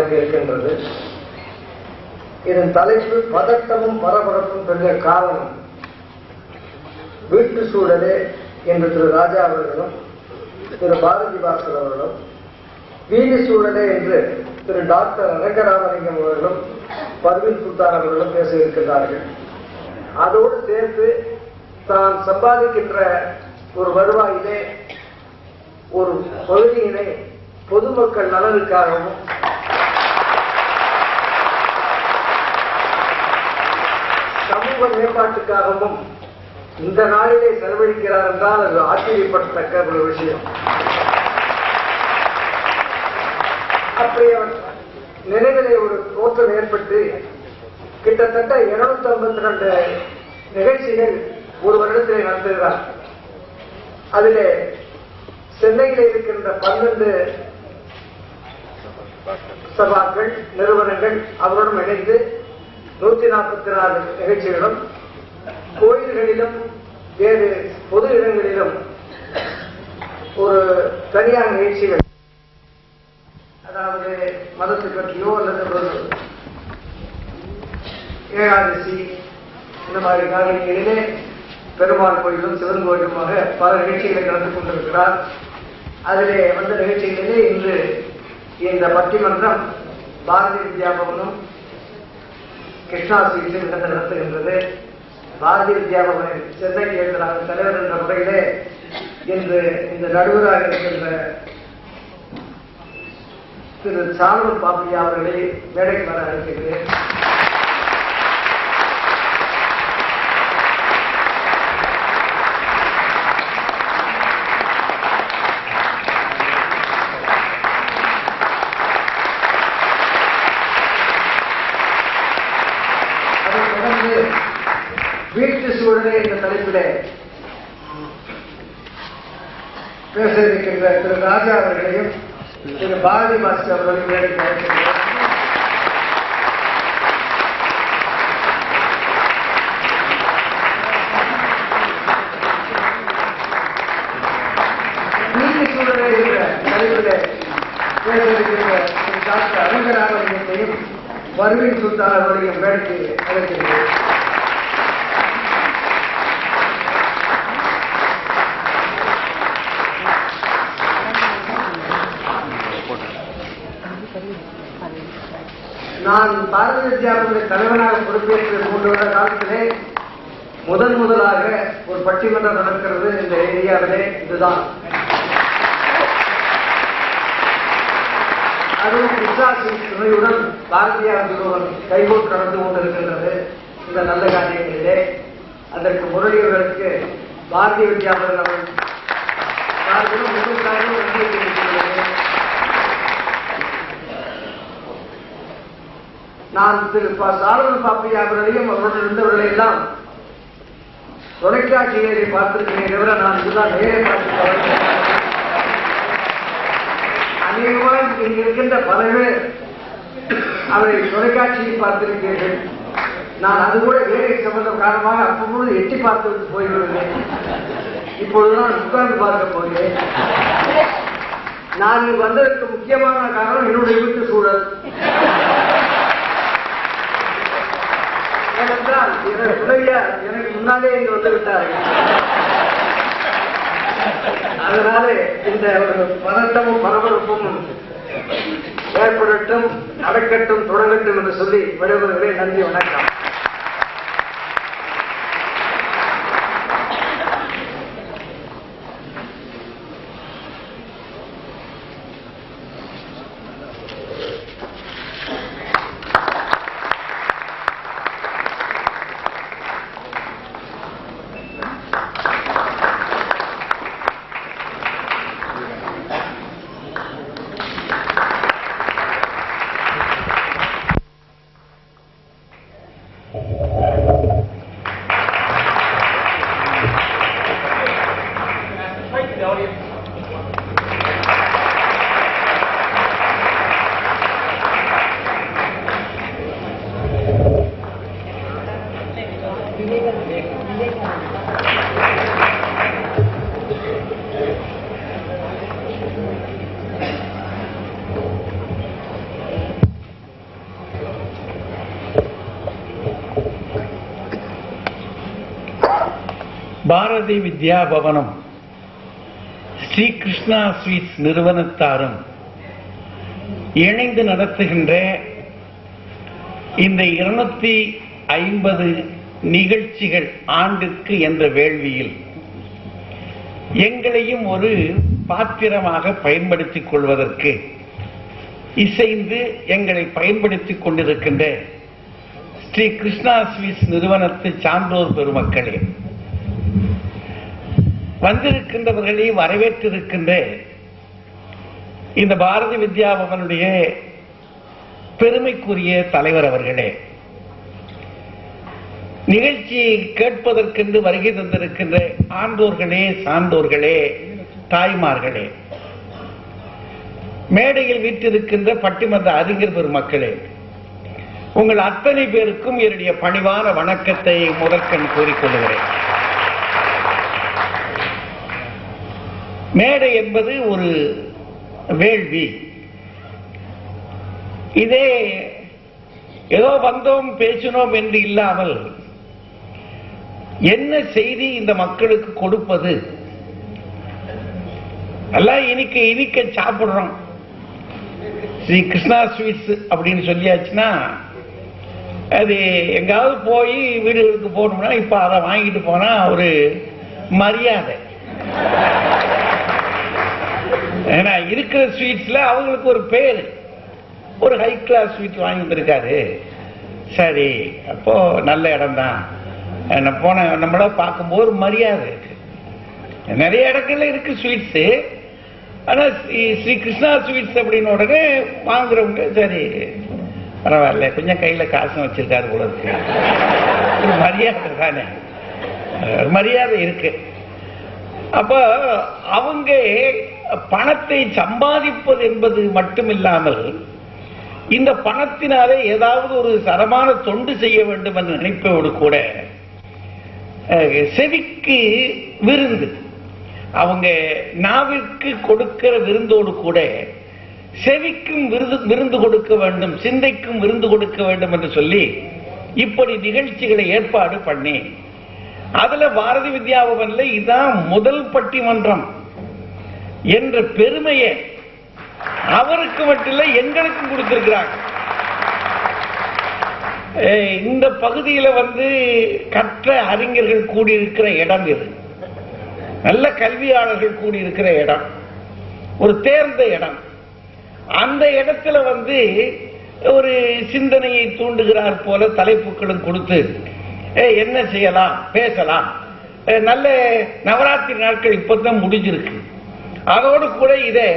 தொடங்க இருக்கின்றது. இதன் தலைப்பு பதட்டமும் பரபரப்பும் பெரிய காரணம் வீட்டு சூழலே என்று திரு ராஜா அவர்களும் திரு பாரதி பாஸ்கர் அவர்களும், வீடு சூழலே என்று திரு டாக்டர் அரங்கராமலிங்கம் அவர்களும் பர்வீன் சுல்தான் அவர்களும் பேச இருக்கின்றார்கள். அதோடு சேர்த்து தான் சம்பாதிக்கின்ற ஒரு வருவாயிலே ஒரு பகுதியினை பொதுமக்கள் நலனுக்காகவும் சமூக மேம்பாட்டுக்காகவும் இந்த நாளிலே செலவழிக்கிறார் என்றால் அது ஆச்சரியப்படத்தக்க ஒரு விஷயம். அப்படி அவர் நினைவிலே ஒரு தோற்றம் ஏற்பட்டு கிட்டத்தட்ட 252 நிகழ்ச்சிகள் ஒரு வருடத்திலே நடத்துகிறார். அதிலே சென்னையில் இருக்கின்ற 12 சபாக்கள் நிறுவனங்கள் அவருடன் இணைந்து 144 நிகழ்ச்சிகளும், கோயில்களிலும் வேறு பொது இடங்களிலும் ஒரு தனியார் நிகழ்ச்சிகள், அதாவது மதத்துக்கு பற்றியோ அல்லது ஒரு ஏகாதசி இந்த மாதிரி காரியங்களிலே பெருமாள் கோயிலும் சிவன் கோயிலுமாக பல நிகழ்ச்சிகளை நடந்து கொண்டிருக்கிறார். அதிலே வந்த நிகழ்ச்சிகளிலே இன்று இந்த பட்டிமன்றம் பாரதிய வித்யாபவனும் கிருஷ்ணா ஸ்வீட்ஸும் நடத்துகின்றது. பாரதிய வித்யாபவனின் சென்னை கேந்திராக தலைவர் என்ற முறையிலே இன்று இந்த நடுவராக இருக்கின்ற திரு சாலமன் பாப்பியா அவர்களை மேடைக்கு வர அழைக்கின்றேன். வீட்டு சூழலே என்ற தலைப்பிலே பேச இருக்கின்ற திரு ராஜா அவர்களையும் திரு பாரதி பாஸ்கர் அவர்களையும் வேலைக்கு அழைக்கின்றனர். வீட்டு சூழலே என்ற தலைப்பிலே பேச இருக்கின்ற திரு டாக்டர் அரங்கராமலிங்கத்தையும் பர்வீன் சுல்தான் அவர்களையும் வேலைக்கு அழைக்கின்றனர். நான் பாரதிய வித்யாபவனுடைய தலைவனாக பொறுப்பேற்ற 3 வருட காலத்திலே முதலாக ஒரு பட்டிமன்றம் நடக்கிறது இந்த ஏரியாவிலே. இதுதான் அதுவும் கிருஷ்ணாசி துணையுடன் பாரதியார் நிறுவனம் கைகோட்டு நடந்து கொண்டிருக்கின்றது. இந்த நல்ல காரியங்களிலே அதற்கு முரளியவர்களுக்கு பாரதிய வித்யாபவன் அவர்கள் நான் திரு சாலமன் பாப்பியா அவர்களையும் அவருடன் இருந்தவர்களை எல்லாம் தொலைக்காட்சியை பார்த்திருக்கிறேன் தவிர நான் இதுதான் நேரே பார்த்திருக்கிறேன். அநேகமாக இங்கு இருக்கின்ற பல பேர் அவரை தொலைக்காட்சியை பார்த்திருக்கிறீர்கள். நான் அது கூட வேலை சம்பந்தம் காரணமாக அப்பொழுது எட்டி பார்த்து போய்விடுவேன். இப்பொழுதுதான் உட்கார்ந்து பார்க்க போகிறேன். நான் இங்கு வந்ததற்கு முக்கியமான காரணம் என்னுடைய வீட்டு சூழல். ஏனென்றால் துணைவியார் எனக்கு முன்னாலே இங்கு வந்துவிட்டார்கள். அதனாலே இந்த ஒரு பதட்டமும் பரபரப்பும் ஏற்படட்டும், நடக்கட்டும், தொடங்கட்டும் என்று சொல்லி விடைபெறுகிறேன். நன்றி, வணக்கம். பாரதி வித்யா பவனம், ஸ்ரீ கிருஷ்ணா ஸ்வீட்ஸ் நிறுவனத்தாரும் இணைந்து நடத்துகின்ற இந்த 250 நிகழ்ச்சிகள் ஆண்டுக்கு என்ற வேள்வியில் எங்களையும் ஒரு பாத்திரமாக பயன்படுத்திக் கொள்வதற்கு இசைந்து எங்களை பயன்படுத்திக் கொண்டிருக்கின்ற ஸ்ரீ கிருஷ்ணா ஸ்வீட்ஸ் நிறுவனத்து சான்றோர் பெருமக்களே, வந்திருக்கின்றவர்களை வரவேற்றிருக்கின்ற இந்த பாரதி வித்யா பவனுடைய பெருமைக்குரிய தலைவர் அவர்களே, நிகழ்ச்சியை கேட்பதற்கென்று வருகை தந்திருக்கின்ற ஆண்டோர்களே, சான்றோர்களே, தாய்மார்களே, மேடையில் வீற்றிருக்கின்ற பட்டிமன்ற அறிஞர் பெருமக்களே, உங்கள் அத்தனை பேருக்கும் என்னுடைய பணிவான வணக்கத்தை முதற்கண் கூறிக்கொள்கிறேன். மேடை என்பது ஒரு வேள்வி. இதே ஏதோ வந்தோம் பேசினோம் என்று இல்லாமல் என்ன செய்தி இந்த மக்களுக்கு கொடுப்பது, எல்லாம் இனிக்க சாப்பிடுறோம். ஸ்ரீ கிருஷ்ணா ஸ்வீட்ஸ் அப்படின்னு சொல்லியாச்சுன்னா அது எங்காவது போய் வீடுகளுக்கு போகணும்னா இப்ப அதை வாங்கிட்டு போனா ஒரு மரியாதை. ஏன்னா இருக்கிற ஸ்வீட்ஸ்ல அவங்களுக்கு ஒரு பேரு, ஒரு ஹை கிளாஸ் ஸ்வீட் வாங்கி வந்திருக்காரு, சரி அப்போ நல்ல இடம் தான் போன நம்மள பார்க்கும்போது ஒரு மரியாதை இருக்கு. நிறைய இடங்கள்ல இருக்கு ஸ்வீட்ஸ், ஆனா ஸ்ரீ கிருஷ்ணா ஸ்வீட்ஸ் அப்படின்னு உடனே வாங்குறவங்க சரி பரவாயில்ல, கொஞ்சம் கையில காசும் வச்சிருக்காரு போல இருக்கு, ஒரு மரியாதை தானே, மரியாதை இருக்கு. அப்ப அவங்க பணத்தை சம்பாதிப்பது என்பது மட்டுமில்லாமல் இந்த பணத்தினாலே ஏதாவது ஒரு சரமான தொண்டு செய்ய வேண்டும் என்று நினைப்போடு கூட செவிக்கு விருந்து, அவங்க நாவிற்கு கொடுக்கிற விருந்தோடு கூட செவிக்கும் விருந்து கொடுக்க வேண்டும், சிந்தைக்கும் விருந்து கொடுக்க வேண்டும் என்று சொல்லி இப்படி நிகழ்ச்சிகளை ஏற்பாடு பண்ணி அதுல பாரதி வித்யா பவன்ல இதான் முதல் பட்டிமன்றம் என்ற பெருமையை அவருக்கு மட்டும் எங்களுக்கும் கொடுத்திருக்கிறாங்க. இந்த பகுதியில கற்ற அறிஞர்கள் கூடியிருக்கிற இடம் இது, நல்ல கல்வியாளர்கள் கூடியிருக்கிற இடம், ஒரு தேர்ந்த இடம். அந்த இடத்துல ஒரு சிந்தனையை தூண்டுகிறார் போல தலைப்புகளும் கொடுத்து என்ன செய்யலாம் பேசலாம். நல்ல நவராத்திரி நாட்கள் இப்பதான் முடிஞ்சிருக்கு, அதோடு கூட இதை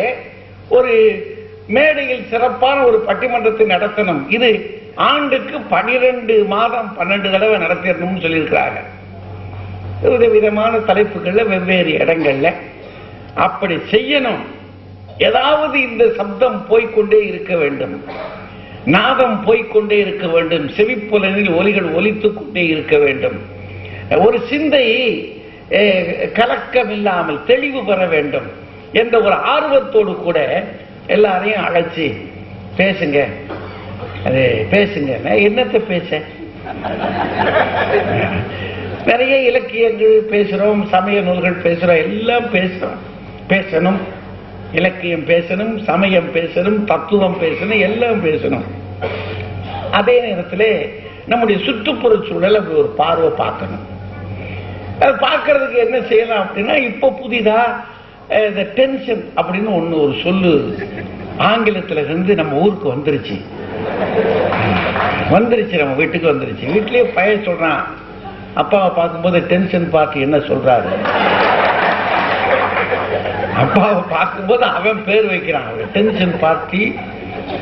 ஒரு மேடையில் சிறப்பான ஒரு பட்டிமன்றத்தை நடத்தணும். இது ஆண்டுக்கு 12 மாதம் 12 தடவை நடத்தணும்னு சொல்லியிருக்கிறாங்க. விதவிதமான தலைப்புகள்ல வெவ்வேறு இடங்கள்ல அப்படி செய்யணும். ஏதாவது இந்த சப்தம் போய்கொண்டே இருக்க வேண்டும், நாதம் போய்கொண்டே இருக்க வேண்டும், செவிப்புலனில் ஒலிகள் ஒலித்துக் கொண்டே இருக்க வேண்டும், ஒரு சிந்தை கலக்கம் இல்லாமல் தெளிவு பெற வேண்டும் என்ற ஒரு ஆர்வத்தோடு கூட எல்லாரையும் அழைச்சி பேசுங்க, அது பேசுங்க. என்னத்தை பேச, நிறைய இலக்கியங்கள் பேசுறோம், சமய நூல்கள் பேசுறோம், எல்லாம் பேசுறோம். பேசணும், இலக்கியம் பேசணும், சமயம் பேசணும், தத்துவம் பேசணும், எல்லாம் பேசணும். அதே நேரத்தில் நம்முடைய சுற்றுப்புற சூழல் அப்படி ஒரு பார்வை பார்க்கணும். அது பார்க்கறதுக்கு என்ன செய்யலாம் அப்படின்னா, இப்போ புதிதா இந்த டென்ஷன் அப்படின்னு ஒரு சொல்லு ஆங்கிலத்துல இருந்து நம்ம ஊருக்கு வந்துருச்சு, நம்ம வீட்டுக்கு வந்துருச்சு. வீட்லயே பையன் சொல்றான், அப்பாவை பார்க்கும்போது டென்ஷன் பார்த்து என்ன சொல்றாரு, அப்பாவை பார்க்கும்போது அவன் பேர் வைக்கிறான், டென்ஷன் பார்ட்டி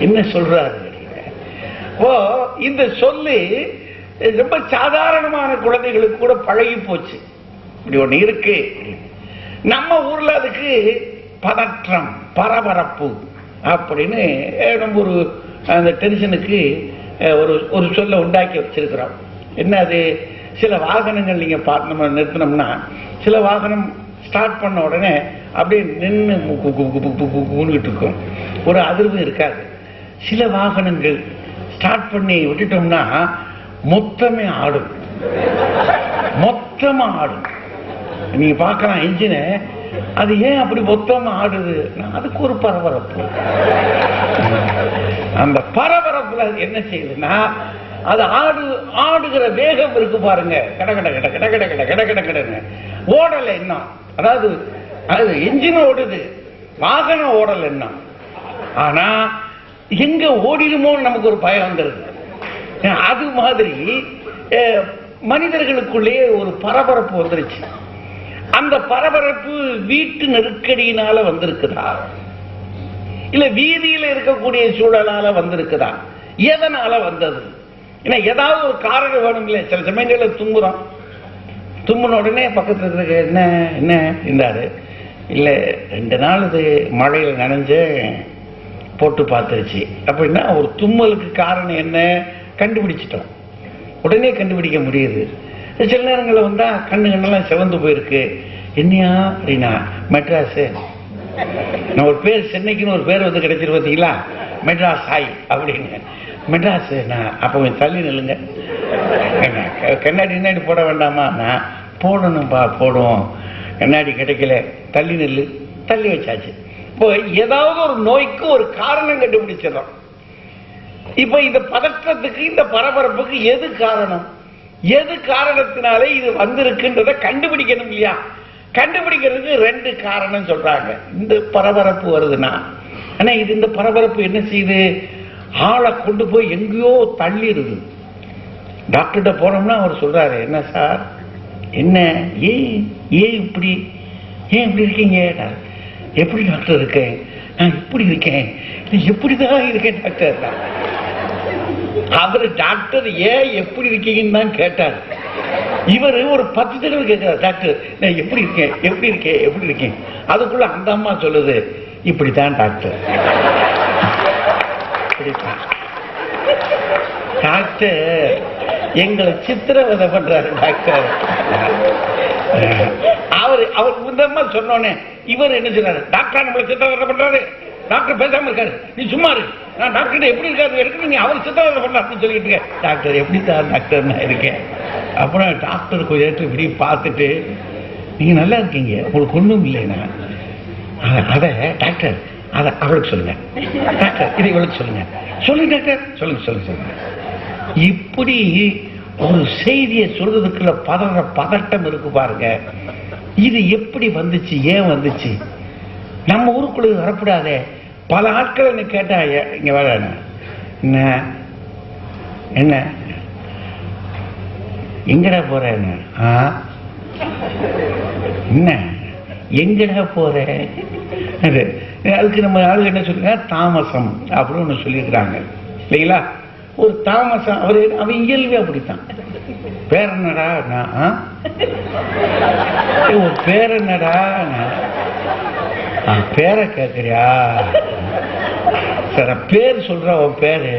என்ன சொல்றாரு. ஓ, இந்த சொல்லு ரொம்ப சாதாரணமான குழந்தைகளுக்கு கூட பழகி போச்சு. இப்படி ஒண்ணு இருக்கு. நம்ம ஊர்ல அதுக்கு பதற்றம், பரபரப்பு அப்படின்னு நம்ம ஒரு அந்த டென்ஷனுக்கு ஒரு சொல்ல உண்டாக்கி வச்சிருக்கிறோம். என்ன அது, சில வாகனங்கள் நீங்க நம்ம நிறுத்தினோம்னா சில வாகனம் ஸ்டார்ட் பண்ண உடனே அப்படியே நின்று ஊன்கிட்டு இருக்கும், ஒரு அதிர்வு இருக்காது. சில வாகனங்கள் ஸ்டார்ட் பண்ணி விட்டுட்டோம்னா மொத்தமே ஆடும், மொத்தமா ஆடும். நீங்க பார்க்கலாம் இன்ஜினை, அது ஏன் அப்படி மொத்தமா ஆடுது? அதுக்கு ஒரு பரபரப்பு. அந்த பரபரப்புல என்ன செய்யுதுன்னா, அது ஆடுகிற வேகம் இருக்கு பாருங்க, கட கட கட கட கட கட கட கட கடன்னு ஓடல இன்னும். அதாவது அது இன்ஜின் ஓடுது, வாகனம் ஓடல இன்னும். ஆனா எங்க ஓடிடுமோன்னு நமக்கு ஒரு பயம் வந்துருது. அது மாதிரி மனிதர்களுக்குள்ளே ஒரு பரபரப்பு வந்துருச்சு. அந்த பரபரப்பு வீட்டு நெருக்கடியினால வந்திருக்குதா, இல்ல வீதியில இருக்கக்கூடிய சூழலால வந்திருக்குதா, எதனால வந்தது? ஏன்னா ஏதாவது ஒரு காரணம் வேணும் இல்ல. சில சமயங்களில் தும்புறோம், தும்புன உடனே பக்கத்துல இருக்க என்ன என்ன இருந்தாரு இல்ல 2 நாள் இது மழையில நனைஞ்சு போட்டு பார்த்துருச்சு அப்படின்னா ஒரு தும்மலுக்கு காரணம் என்ன கண்டுபிடிச்சிட்டோம். உடனே கண்டுபிடிக்க முடியுது. சில நேரங்களில் வந்தா கண்ணெல்லாம் செவந்து போயிருக்கு. என்னையா அப்படின்னா மெட்ராஸு, நான் ஒரு பேர் சென்னைக்குன்னு ஒரு பேர் வந்து கிடைச்சிரு பார்த்தீங்களா, மெட்ராஸ் ஹாய் அப்படின்னு. மெட்ராஸு நான் அப்போ தள்ளி நில்லுங்க, கண்ணாடி போட வேண்டாமா? நான் போடணும்பா, போடுவோம். கண்ணாடி கிடைக்கல, தள்ளி நெல்லு, தள்ளி வச்சாச்சு. இப்போ ஏதாவது ஒரு நோய்க்கு ஒரு காரணம் கண்டுபிடிச்சிடறோம். இப்ப இந்த பதற்றத்துக்கு இந்த பரபரப்புக்கு எது காரணம்? எது காரணத்தினாலே இது வந்திருக்குன்றத கண்டுபிடிக்கணும் இல்லையா? கண்டுபிடிக்கிறதுக்கு 2 காரணம் சொல்றாங்க. இந்த பரபரப்பு வருதுன்னா, ஆனா இது இந்த பரபரப்பு என்ன செய்யுது? ஆளை கொண்டு போய் எங்கேயோ தள்ளிடுது. டாக்டர்கிட்ட போனோம்னா அவர் சொல்றாரு, என்ன சார் என்ன ஏன் இப்படி இருக்கீங்க? எப்படி டாக்டர் இருக்கேன்? நான் இப்படி இருக்கேன், எப்படிதான் இருக்கேன் டாக்டர். அவரு டாக்டர் ஏன் எப்படி இருக்கீங்கன்னு தான் கேட்டார். இவர் ஒரு 10 தடவை கேட்கிறார், டாக்டர் நான் எப்படி இருக்கேன். அதுக்குள்ள அந்த அம்மா சொல்லுது, இப்படித்தான் டாக்டர். டாக்டர் எங்களை சித்திரவதை பண்றாரு டாக்டர். அவர் முந்தமா சொன்னோன்னே இவர் என்ன சொன்னாரு, டாக்டர் நம்மளை சித்திரவதை பண்றாரு, டாக்டர் பேசாம இருக்காரு, நீ சும்மா இருக்கு, நான் டாக்டர் எப்படி இருக்காரு எடுக்க, நீ அவர் சித்திரவதை பண்றாருன்னு சொல்லிட்டு இருக்கேன். டாக்டர் எப்படி தான் டாக்டர் நான் இருக்கேன். அப்புறம் டாக்டர் கொஞ்சம் நேரத்துக்கு இப்படி பார்த்துட்டு, நீங்க நல்லா இருக்கீங்க, உங்களுக்கு ஒண்ணும் இல்லைன்னா அத டாக்டர் அத அவளுக்கு சொல்லுங்க, டாக்டர் இதை இவளுக்கு சொல்லுங்க, சொல்லுங்க டாக்டர், சொல்லுங்க. இப்படி ஒரு செய்தியை சொல்றதுக்குள்ள பதட்டம் இருக்கு பாருங்க. இது எப்படி வந்துச்சு, ஏன் வந்துச்சு? நம்ம ஊருக்குள்ள வரப்படாதே. பல ஆட்கள் என்ன கேட்டா, இங்க வர என்ன எங்கடா போற, என்ன எங்கடா போற? அதுக்கு நம்ம ஆளுங்க என்ன சொல்லுங்க, தாமசம் அப்படின்னு ஒண்ணு சொல்லியிருக்கிறாங்க இல்லைங்களா? ஒரு தாமசம், அவன் இயல்பே அப்படித்தான். பேர் என்னடா? ஒரு பேர் என்னடா? பேரை கேட்கிறியா? சரி பேர் சொல்ற, உன் பேரு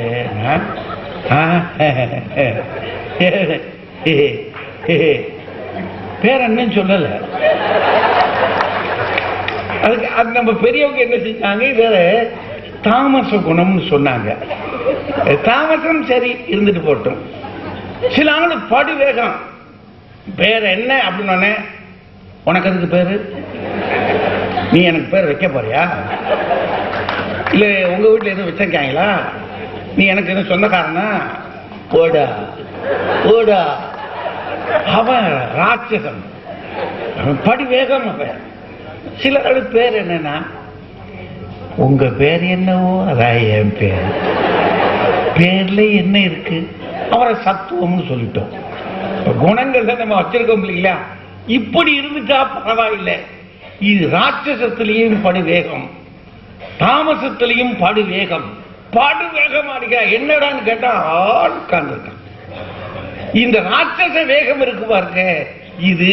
பேர் என்னன்னு சொல்லல. அதுக்கு அது நம்ம பெரியவங்க என்ன செஞ்சாங்க, வேற தாமச குணம்னு சொன்னாங்க. தாமசம் சரி இருந்துட்டு போட்டோம். சில ஆளுக்கு படு வேகம், பேர் என்ன அப்படின்னு, உனக்கு அதுக்கு பேரு, நீ எனக்கு பேர் வைக்க போறியா? இல்ல உங்க வீட்டுல எதுவும் வச்சிருக்காங்களா? நீ எனக்கு எதுவும் சொந்தக்காரனா? ஓடா. அவன் ராட்சசன், அவன் படி வேகம். அவன் சில ஆளு பேர் என்னன்னா, உங்க பேர் என்னவோ அதான் என் பேர், பேர்ல என்ன இருக்கு, அவரை சத்துவம்னு சொல்லிட்டோம். குணங்கள் தான் நம்ம வச்சிருக்கோம் இல்லைங்களா? இப்படி இருந்துட்டா பரவாயில்லை. இது ராட்சசத்திலையும் படு வேகம், தாமசத்திலையும் படு வேகம் அடிக்கிறா. என்னடான்னு கேட்டா ஆள் உட்கார்ந்துருக்கான். இந்த ராட்சச வேகம் இருக்கு பாருங்க, இது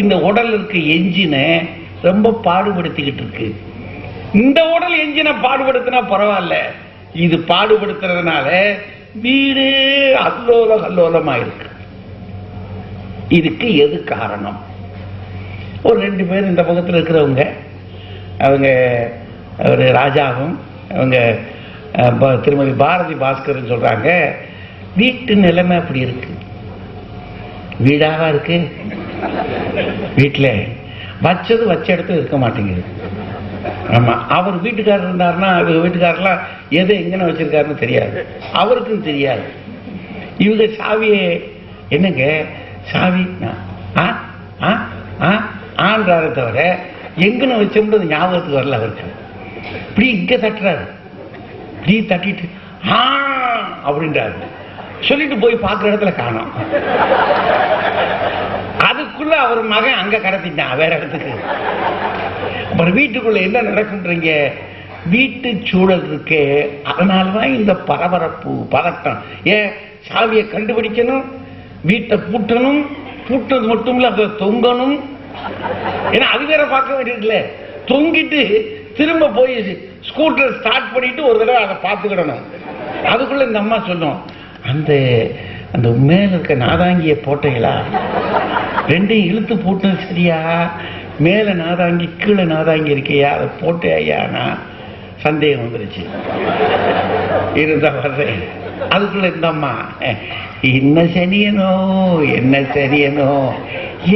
இந்த உடல் இருக்க எஞ்சினை ரொம்ப பாடுபடுத்திக்கிட்டு இருக்கு. இந்த உடல் எஞ்சினை பாடுபடுத்தினா பரவாயில்ல, இது பாடுபடுத்துறதுனால வீடு அல்லோலமா இருக்கு. இதுக்கு எது காரணம்? ஒரு 2 பேர் இந்த பக்கத்தில் இருக்கிறவங்க, அவங்க ஒரு ராஜாவும் அவங்க திருமதி பாரதி பாஸ்கர் சொல்றாங்க, வீட்டு நிலைமை அப்படி இருக்கு, வீடாக இருக்கு, வீட்டுல வச்சது வச்ச இடத்துல இருக்க மாட்டேங்குது. ஆமா, அவர் வீட்டுக்காரர் இருந்தாருன்னா வீட்டுக்காரெல்லாம் எதை எங்கன்னு வச்சிருக்காருன்னு தெரியாது, அவருக்கும் தெரியாது. இவங்க சாவியே என்னங்க சாவி ஆன்றாரே தவிர எங்கன்னு வச்சோம்ன்றது ஞாபகத்துக்கு வரல அவருக்கு. இப்படி இங்க தட்டுறாரு, இப்படி தட்டிட்டு அப்படின்றாரு. சொல்லிட்டு போய் பார்க்குற இடத்துல காணோம். அதுக்குள்ள அவர் மகன் அங்க கடத்திட்டான் வேற இடத்துக்கு. அப்புறம் வீட்டுக்குள்ள என்ன நடக்குன்றீங்க? வீட்டு சூழல் இருக்கே, அதனாலதான் இந்த பரபரப்பு பதட்டம். ஏன் சாவியை கண்டுபிடிக்கணும், வீட்டை பூட்டணும், பூட்டது மட்டும் இல்ல அதை தொங்கணும். ஏன்னா அது வேற பார்க்க வேண்டியதுல, தொங்கிட்டு திரும்ப போய் ஸ்கூட்டர் ஸ்டார்ட் பண்ணிட்டு ஒரு தடவை அதை பார்த்துக்கிடணும். அதுக்குள்ள இந்த அம்மா சொல்லும், அந்த அந்த மேல இருக்க நாதாங்கிய போட்டீங்களா, ரெண்டையும் இழுத்து போட்டது சரியா, மேல நாதாங்கி கீழே நாதாங்கி இருக்கையா, அதை போட்டே ஐயானா சந்தேகம் வந்துருச்சு. இருந்தா வர்றேன். அதுக்குள்ள இந்த அம்மா என்ன சரியனோ என்ன சரியனோ,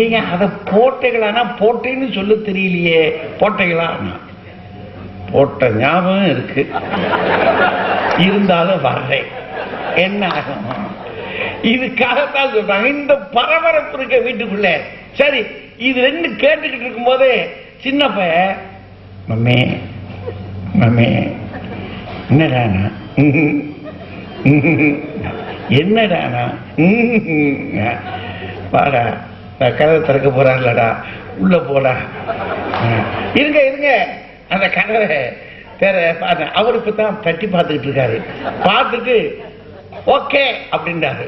ஏங்க அதை போட்டைகளானா போட்டேன்னு சொல்ல தெரியலையே, போட்டைகளா போட்ட ஞாபகம் இருக்கு, இருந்தாலும் வர்றேன் என்ன ஆகும். இதுக்காகத்தான் சொல்றாங்க இந்த பரபரப்பு இருக்க வீட்டுக்குள்ள. சரி, இது ரெண்டு கேட்டுக்கிட்டு இருக்கும் போதே சின்ன பையன் மம்மே மம்மே என்னடானா என்னடானா வாடா, கதவை திறக்க போறான்லடா, உள்ள போடா. இருங்க இருங்க, அந்த கதவை அவர் இப்பதான் தட்டி பார்த்துக்கிட்டு இருக்காரு. பார்த்துட்டு ஓகே அப்படின்றாரு.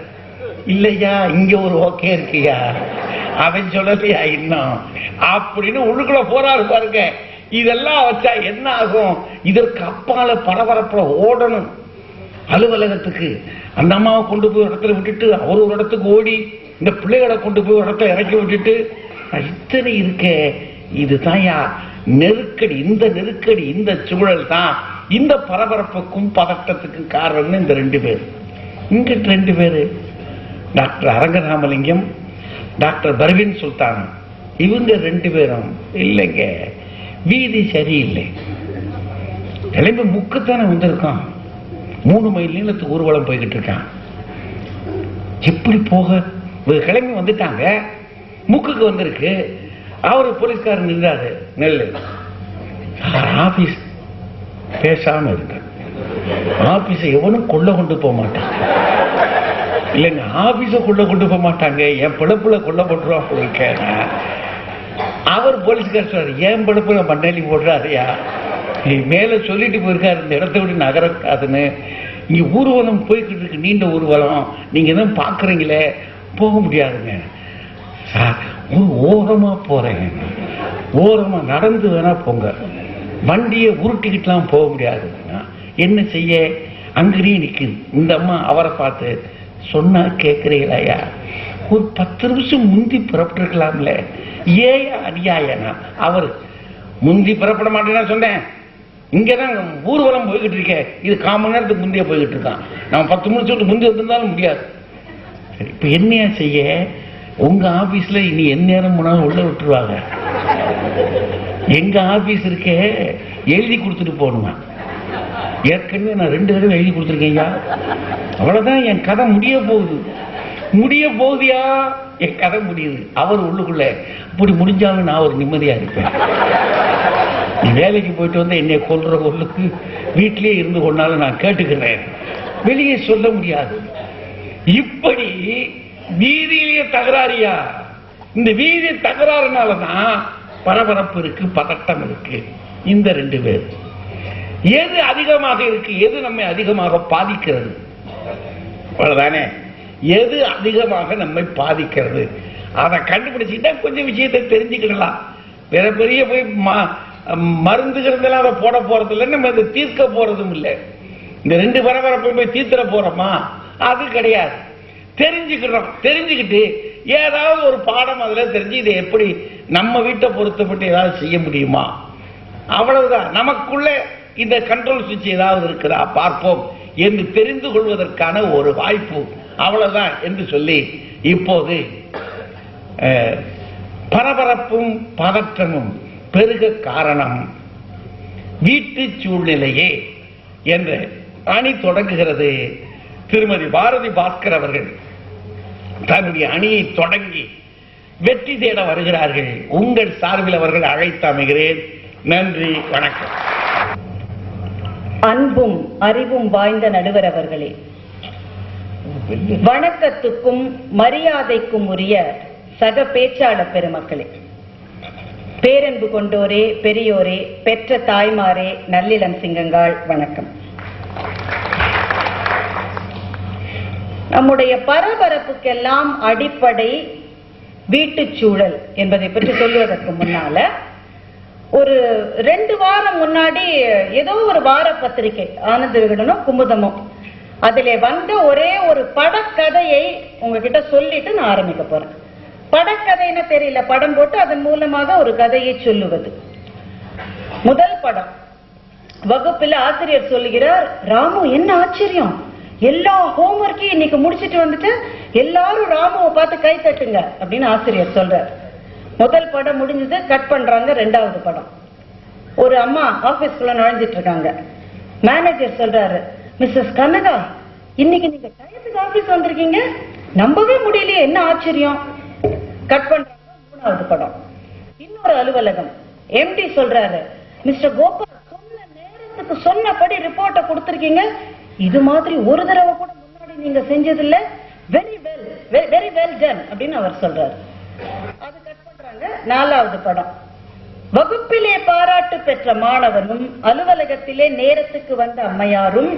இல்லையா இங்க ஒரு ஓகே இருக்கியா, அவன் சொல்லலையா இன்னும் அப்படின்னு உள்ளுக்குள்ள போறாரு பாருங்க. இதெல்லாம் வச்சா என்ன ஆகும்? இதற்கு அப்பால பரபரப்புல ஓடணும் அலுவலகத்துக்கு. அந்த அம்மாவை கொண்டு போய் ஒரு இடத்துல விட்டுட்டு அவர் ஒரு இடத்துக்கு ஓடி, இந்த பிள்ளைகளை கொண்டு போய் ஒரு இடத்துல இறக்கி விட்டுட்டு இத்தனை இருக்கே. இதுதான் நெருக்கடி. இந்த நெருக்கடி, இந்த சூழல் தான் இந்த பரபரப்புக்கும் பதட்டத்துக்கும் காரணம்னு இந்த ரெண்டு பேர். இங்கிட்ட ரெண்டு பேரு, டாக்டர் அரங்கராமலிங்கம், டாக்டர் பர்வீன் சுல்தான், இவங்க ரெண்டு பேரும் இல்லைங்க வீதி சரியில்லை. கிளம்பி முக்குத்தானே வந்திருக்கான், 3 மைல் நீளத்துக்கு ஊர்வலம் போய்கிட்டு இருக்கான். எப்படி போக? கிளம்பி வந்துட்டாங்க, முக்குக்கு வந்திருக்கு. அவரு போலீஸ்காரர் நின்றாரு, நெல்லு ஆபீஸ் பேசாம இருக்க, ஆபீஸ எவனும் கொள்ள கொண்டு போக மாட்டான். இல்லைங்க ஆபீஸ கொண்டு போக மாட்டாங்க, என் பிழப்புல கொள்ள போட்டுருவான் போயிருக்கேன். அவர் போலீஸ்காரர் சொல்றாரு, என் பிழப்புல மண்ணலி போடுறாருயா, மேல சொல்லிட்டு போயிருக்காரு இந்த இடத்த விட்டு நகரக்காதுன்னு. இங்க ஊர்வலம் போய்கிட்டு இருக்கு, நீண்ட ஊர்வலம், நீங்க தான் பாக்குறீங்களே, போக முடியாதுங்க. ஓரமா போறேன், ஓரமா நடந்து வேணா போங்க, வண்டியை உருட்டிக்கிட்டுலாம் போக முடியாது. என்ன செய்ய? அங்கேயே நிக்குது. இந்த அம்மா அவரை பார்த்து சொன்னா கேட்கிறீங்களா, ஒரு 10 நிமிஷம் முந்தி புறப்பட்டு இருக்கலாம்ல, ஏன் அநியாயனா? அவர் முந்தி புறப்பட மாட்டேன்னா சொன்னேன், இங்கதான் ஊர்வலம் போய்கிட்டு இருக்கேன், இது 1/4 மணி நேரத்துக்கு முந்தைய போய்கிட்டு இருக்கான், நம்ம 10 நிமிஷத்துக்கு முந்தைய வந்திருந்தாலும் முடியாது. சரி, இப்ப என்னையா செய்ய? உங்க ஆபீஸ்ல இனி எந்த நேரம் போனாலும் உள்ள விட்டுருவாங்க. எங்க ஆபீஸ் இருக்கே எழுதி கொடுத்துட்டு போகணுமா? ஏற்கனவே நான் 2 தடவை எழுதி கொடுத்துருக்கேன். அவ்வளவுதான், என் கதை முடிய போகுதியா, என் கதை முடியுது. அவர் உள்ளுக்குள்ள இப்படி முடிஞ்சாலும் நான் ஒரு நிம்மதியா இருப்பேன். நீ வேலைக்கு போயிட்டு வந்து என்னை கொல்ற உள்ளுக்கு வீட்டிலேயே இருந்து கொண்டாலும் நான் கேட்டுக்கிறேன், வெளியே சொல்ல முடியாது. இப்படி வீதியிலேயே தகராறியா? இந்த வீதி தகராறுனாலதான் பரபரப்பு இருக்கு, பதட்டம் இருக்கு. இந்த 2 பேர் எது அதிகமாக இருக்கு, எது நம்மை அதிகமாக பாதிக்கிறது? அவ்வளவுதானே, எது அதிகமாக நம்மை பாதிக்கிறது அதை கண்டுபிடிச்சுட்டா கொஞ்சம் விஷயத்தை தெரிஞ்சுக்கிடலாம். வேற பெரிய போய் மருந்துகிறதெல்லாம் அதை போட போறது இல்லை, நம்ம அதை தீர்க்க போறதும் இல்லை. இந்த 2 பரபரப்பை போய் தீர்த்திர போறோமா? அது கிடையாது. தெரிஞ்சுக்கிறோம், தெரிஞ்சுக்கிட்டு ஏதாவது ஒரு பாடம் அதுல தெரிஞ்சு இதை எப்படி நம்ம வீட்டை பொறுத்தப்பட்டு ஏதாவது செய்ய முடியுமா, அவ்வளவுதான். நமக்குள்ள இந்த கண்ட்ரோல் சுவிட்ச் ஏதாவது இருக்குதா பார்ப்போம் என்று தெரிந்து கொள்வதற்கான ஒரு வாய்ப்பு, அவ்வளவுதான் என்று சொல்லி இப்போது பரபரப்பும் பதற்றமும் பெருக காரணம் வீட்டு சூழ்நிலையே என்ற அணி தொடங்குகிறது. திருமதி பாரதி பாஸ்கர் அவர்கள் தன்னுடைய அணியை தொடங்கி வெற்றி தேட வருகிறார்கள். உங்கள் சார்பில் அவர்கள் அழைத்து அமைகிறேன். நன்றி, வணக்கம். அன்பும் அறிவும் வாய்ந்த நடுவர் அவர்களே, வணக்கத்துக்கும் மரியாதைக்கும் உரிய சக பேச்சாளர் பெருமக்களே, பேரன்பு கொண்டோரே, பெரியோரே, பெற்ற தாய்மாரே, நல்லிளம் சிங்கங்கள், வணக்கம். நம்முடைய பரபரப்புக்கெல்லாம் அடிப்படை வீட்டுச் சூழல் என்பதை பற்றி சொல்வதற்கு முன்னால ஒரு 2 வாரம் முன்னாடி ஏதோ ஒரு வார பத்திரிகை ஆனந்த விகடனும் குமுதமும் அதிலே வந்த ஒரே ஒரு படக்கதையை உங்ககிட்ட சொல்லிட்டு நான் ஆரம்பிக்க போறேன். படக்கதைன்னு தெரியல, படம் போட்டு அதன் மூலமாக ஒரு கதையை சொல்லுவது. முதல் படம், வகுப்பில் ஆசிரியர் சொல்லுகிறார், ராமு என்ன ஆச்சரியம், எல்லா ஹோம்ஒர்க்கையும் இன்னைக்கு முடிச்சிட்டு வந்துட்டு எல்லாரும் ராமுவை பார்த்து கை தட்டுங்க அப்படின்னு ஆசிரியர் சொல்றார். முதல் படம் முடிஞ்சது, கட் பண்றாங்க. 2வது படம், ஒரு அம்மா ஆபீஸ்க்குள்ள நுழைஞ்சிட்டு இருக்காங்க. மேனேஜர் சொல்றாரு, மிஸ்ஸஸ் கனகா, இன்னைக்கு நீங்க டயத்துக்கு ஆபீஸ் வந்திருக்கீங்க, நம்பவே முடியலையே, என்ன ஆச்சரியம். கட் பண்றாங்க. 3வது படம், இன்னொரு அலுவலகம். எம்டி சொல்றாரு, மிஸ்டர் கோபால், சொன்ன நேரத்துக்கு சொன்னபடி ரிப்போர்ட்டை கொடுத்திருக்கீங்க, இது மாதிரி ஒரு தடவை கூட முன்னாடி நீங்க செஞ்சதில்ல, வெரி வெல் டன் அப்படின்னு அவர் சொல்றாரு. அது கட் பண்றாங்க. 4வது படம், வகுப்பிலே பாராட்டு பெற்ற மாணவனும் அலுவலகத்திலே நேரத்துக்கு வந்த அம்மையாரும்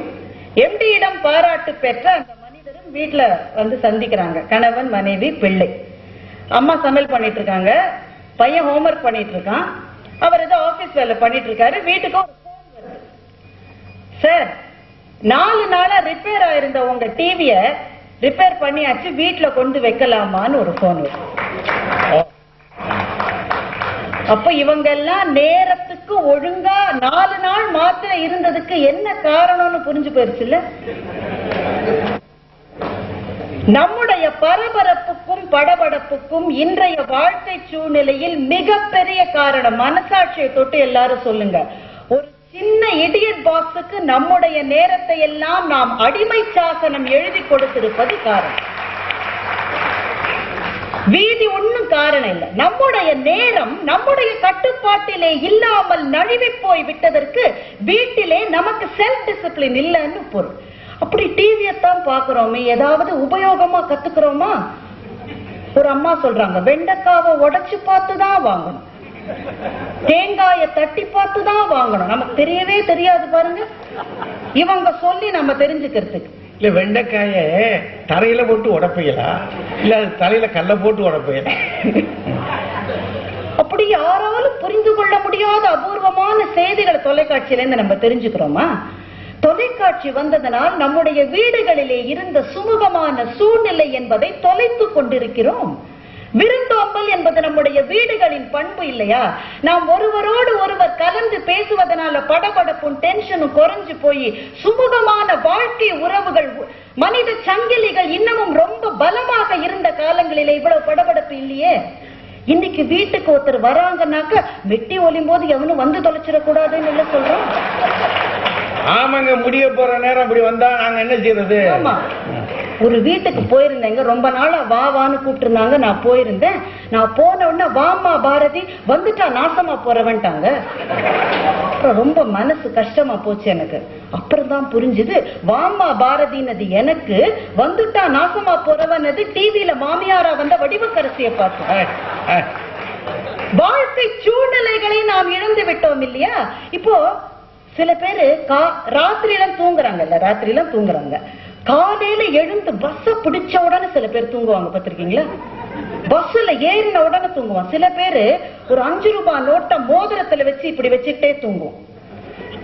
எம்டியிடம் பாராட்டு பெற்ற அந்த மனிதரும் வீட்டுல வந்து சந்திக்கிறாங்க. கணவன், மனைவி, பிள்ளை. அம்மா சமையல் பண்ணிட்டு இருக்காங்க, பையன் ஹோம்ஒர்க் பண்ணிட்டு இருக்கான், அவர் ஏதோ ஆபீஸ் வேலை பண்ணிட்டு இருக்காரு. வீட்டுக்கு ஒரு போன் வருது, சார் 4 நாளா ரிப்பேர் ஆயிருந்த உங்க டிவிய ரிப்பேர் பண்ணியாச்சு, வீட்டுல கொண்டு வைக்கலாமான்னு ஒரு போன் வருது. அப்ப இவங்க எல்லாம் நேரத்துக்கு ஒழுங்கா 4 நாள் மாத்திரம் இருந்ததுக்கு என்ன காரணம்னு புரிஞ்சு போயிருச்சு இல்ல. நம்முடைய பரபரப்புக்கும் படபடப்புக்கும் இன்றைய வாழ்க்கை சூழ்நிலையில் மிகப்பெரிய காரணம், மனசாட்சியை தொட்டு எல்லாரும் சொல்லுங்க, ஒரு சின்ன இடியட் பாக்ஸுக்கு நம்முடைய நேரத்தை எல்லாம் நாம் அடிமை சாசனம் எழுதி கொடுத்திருப்பது காரணம். வீதி ஒன்னும் காரணம் இல்லை. நம்முடைய நேரம் நம்முடைய கட்டுப்பாட்டிலே இல்லாமல் நழுவி போய் விட்டதற்கு வீட்டிலே நமக்கு செல்ஃப் டிசிப்ளின் இல்லைன்னு பொருள். அப்படி டிவியத்தான் பாக்குறோமே, ஏதாவது உபயோகமா கத்துக்கிறோமா? ஒரு அம்மா சொல்றாங்க, வெண்டைக்காவை உடைச்சு பார்த்துதான் வாங்கணும், தேங்காய தட்டி பார்த்துதான் வாங்கணும். நமக்கு தெரியவே தெரியாது பாருங்க, இவங்க சொல்லி நம்ம தெரிஞ்சுக்கிறதுக்கு. இல்ல, வெண்டைக்காய தரையில போட்டு உடப்பையலா, இல்ல தலையில கல்ல போட்டு உடப்பையலா? அப்படி யாராலும் புரிந்து கொள்ள முடியாத அபூர்வமான செய்திகளை தொலைக்காட்சியில இருந்து நம்ம தெரிஞ்சுக்கிறோமா? தொலைக்காட்சி வந்ததனால் நம்முடைய வீடுகளிலே இருந்த சுமூகமான சூழ்நிலை என்பதை தொலைத்துக் கொண்டிருக்கிறோம். விருந்தோம்பல் என்பது நம்முடைய வீடுகளின் பண்பு இல்லையா? நாம் ஒருவரோடு ஒருவர் கலந்து பேசுவதனால படபடப்பும் டென்ஷனும் குறைஞ்சு போய் சுமூகமான வாழ்க்கை உறவுகள், மனித சங்கிலிகள் இன்னமும் ரொம்ப பலமாக இருந்த காலங்களிலே இவ்வளவு படபடப்பு இல்லையே. இன்னைக்கு வீட்டுக்கு ஒருத்தர் வராங்கன்னாக்க வெட்டி ஒலியும் போது எவனும் வந்து தொலைச்சிடக்கூடாதுன்னு இல்ல சொல்றோம். ஆமாங்க, முடிய போற நேரம் அப்படி வந்தா நாங்க என்ன செய்யறது? ஆமா, ஒரு வீட்டுக்கு போயிருந்தேங்க, ரொம்ப நாளா வா வான்னு கூப்பிட்டு இருந்தாங்க, நான் போயிருந்தேன். நான் போன உடனே வாமா பாரதி, வந்துட்டா நாசமா போறவன்ட்டாங்க. ரொம்ப மனசு கஷ்டமா போச்சு எனக்கு. அப்புறம் தான் புரிஞ்சுது, வாமா பாரதினது எனக்கு, வந்துட்டா நாசமா போறவனது டிவியில மாமியாரா வந்த வடிவக்கரசியை பார்த்தேன். வாழ்க்கை சூழ்நிலைகளை நாம் இழந்து விட்டோம் இல்லையா? இப்போ சில பேரு ராத்திரியெல்லாம் தூங்குறாங்க, காலையில எழுந்து பஸ் பிடிச்ச உடனே சில பேர் தூங்குவாங்க, பாத்திருக்கீங்களா? பஸ்ல ஏறின உடனே தூங்குவான். சில பேரு ஒரு 5 ரூபாய் நோட்டை மோதிரத்துல வச்சு இப்படி வச்சுட்டே தூங்குவோம்.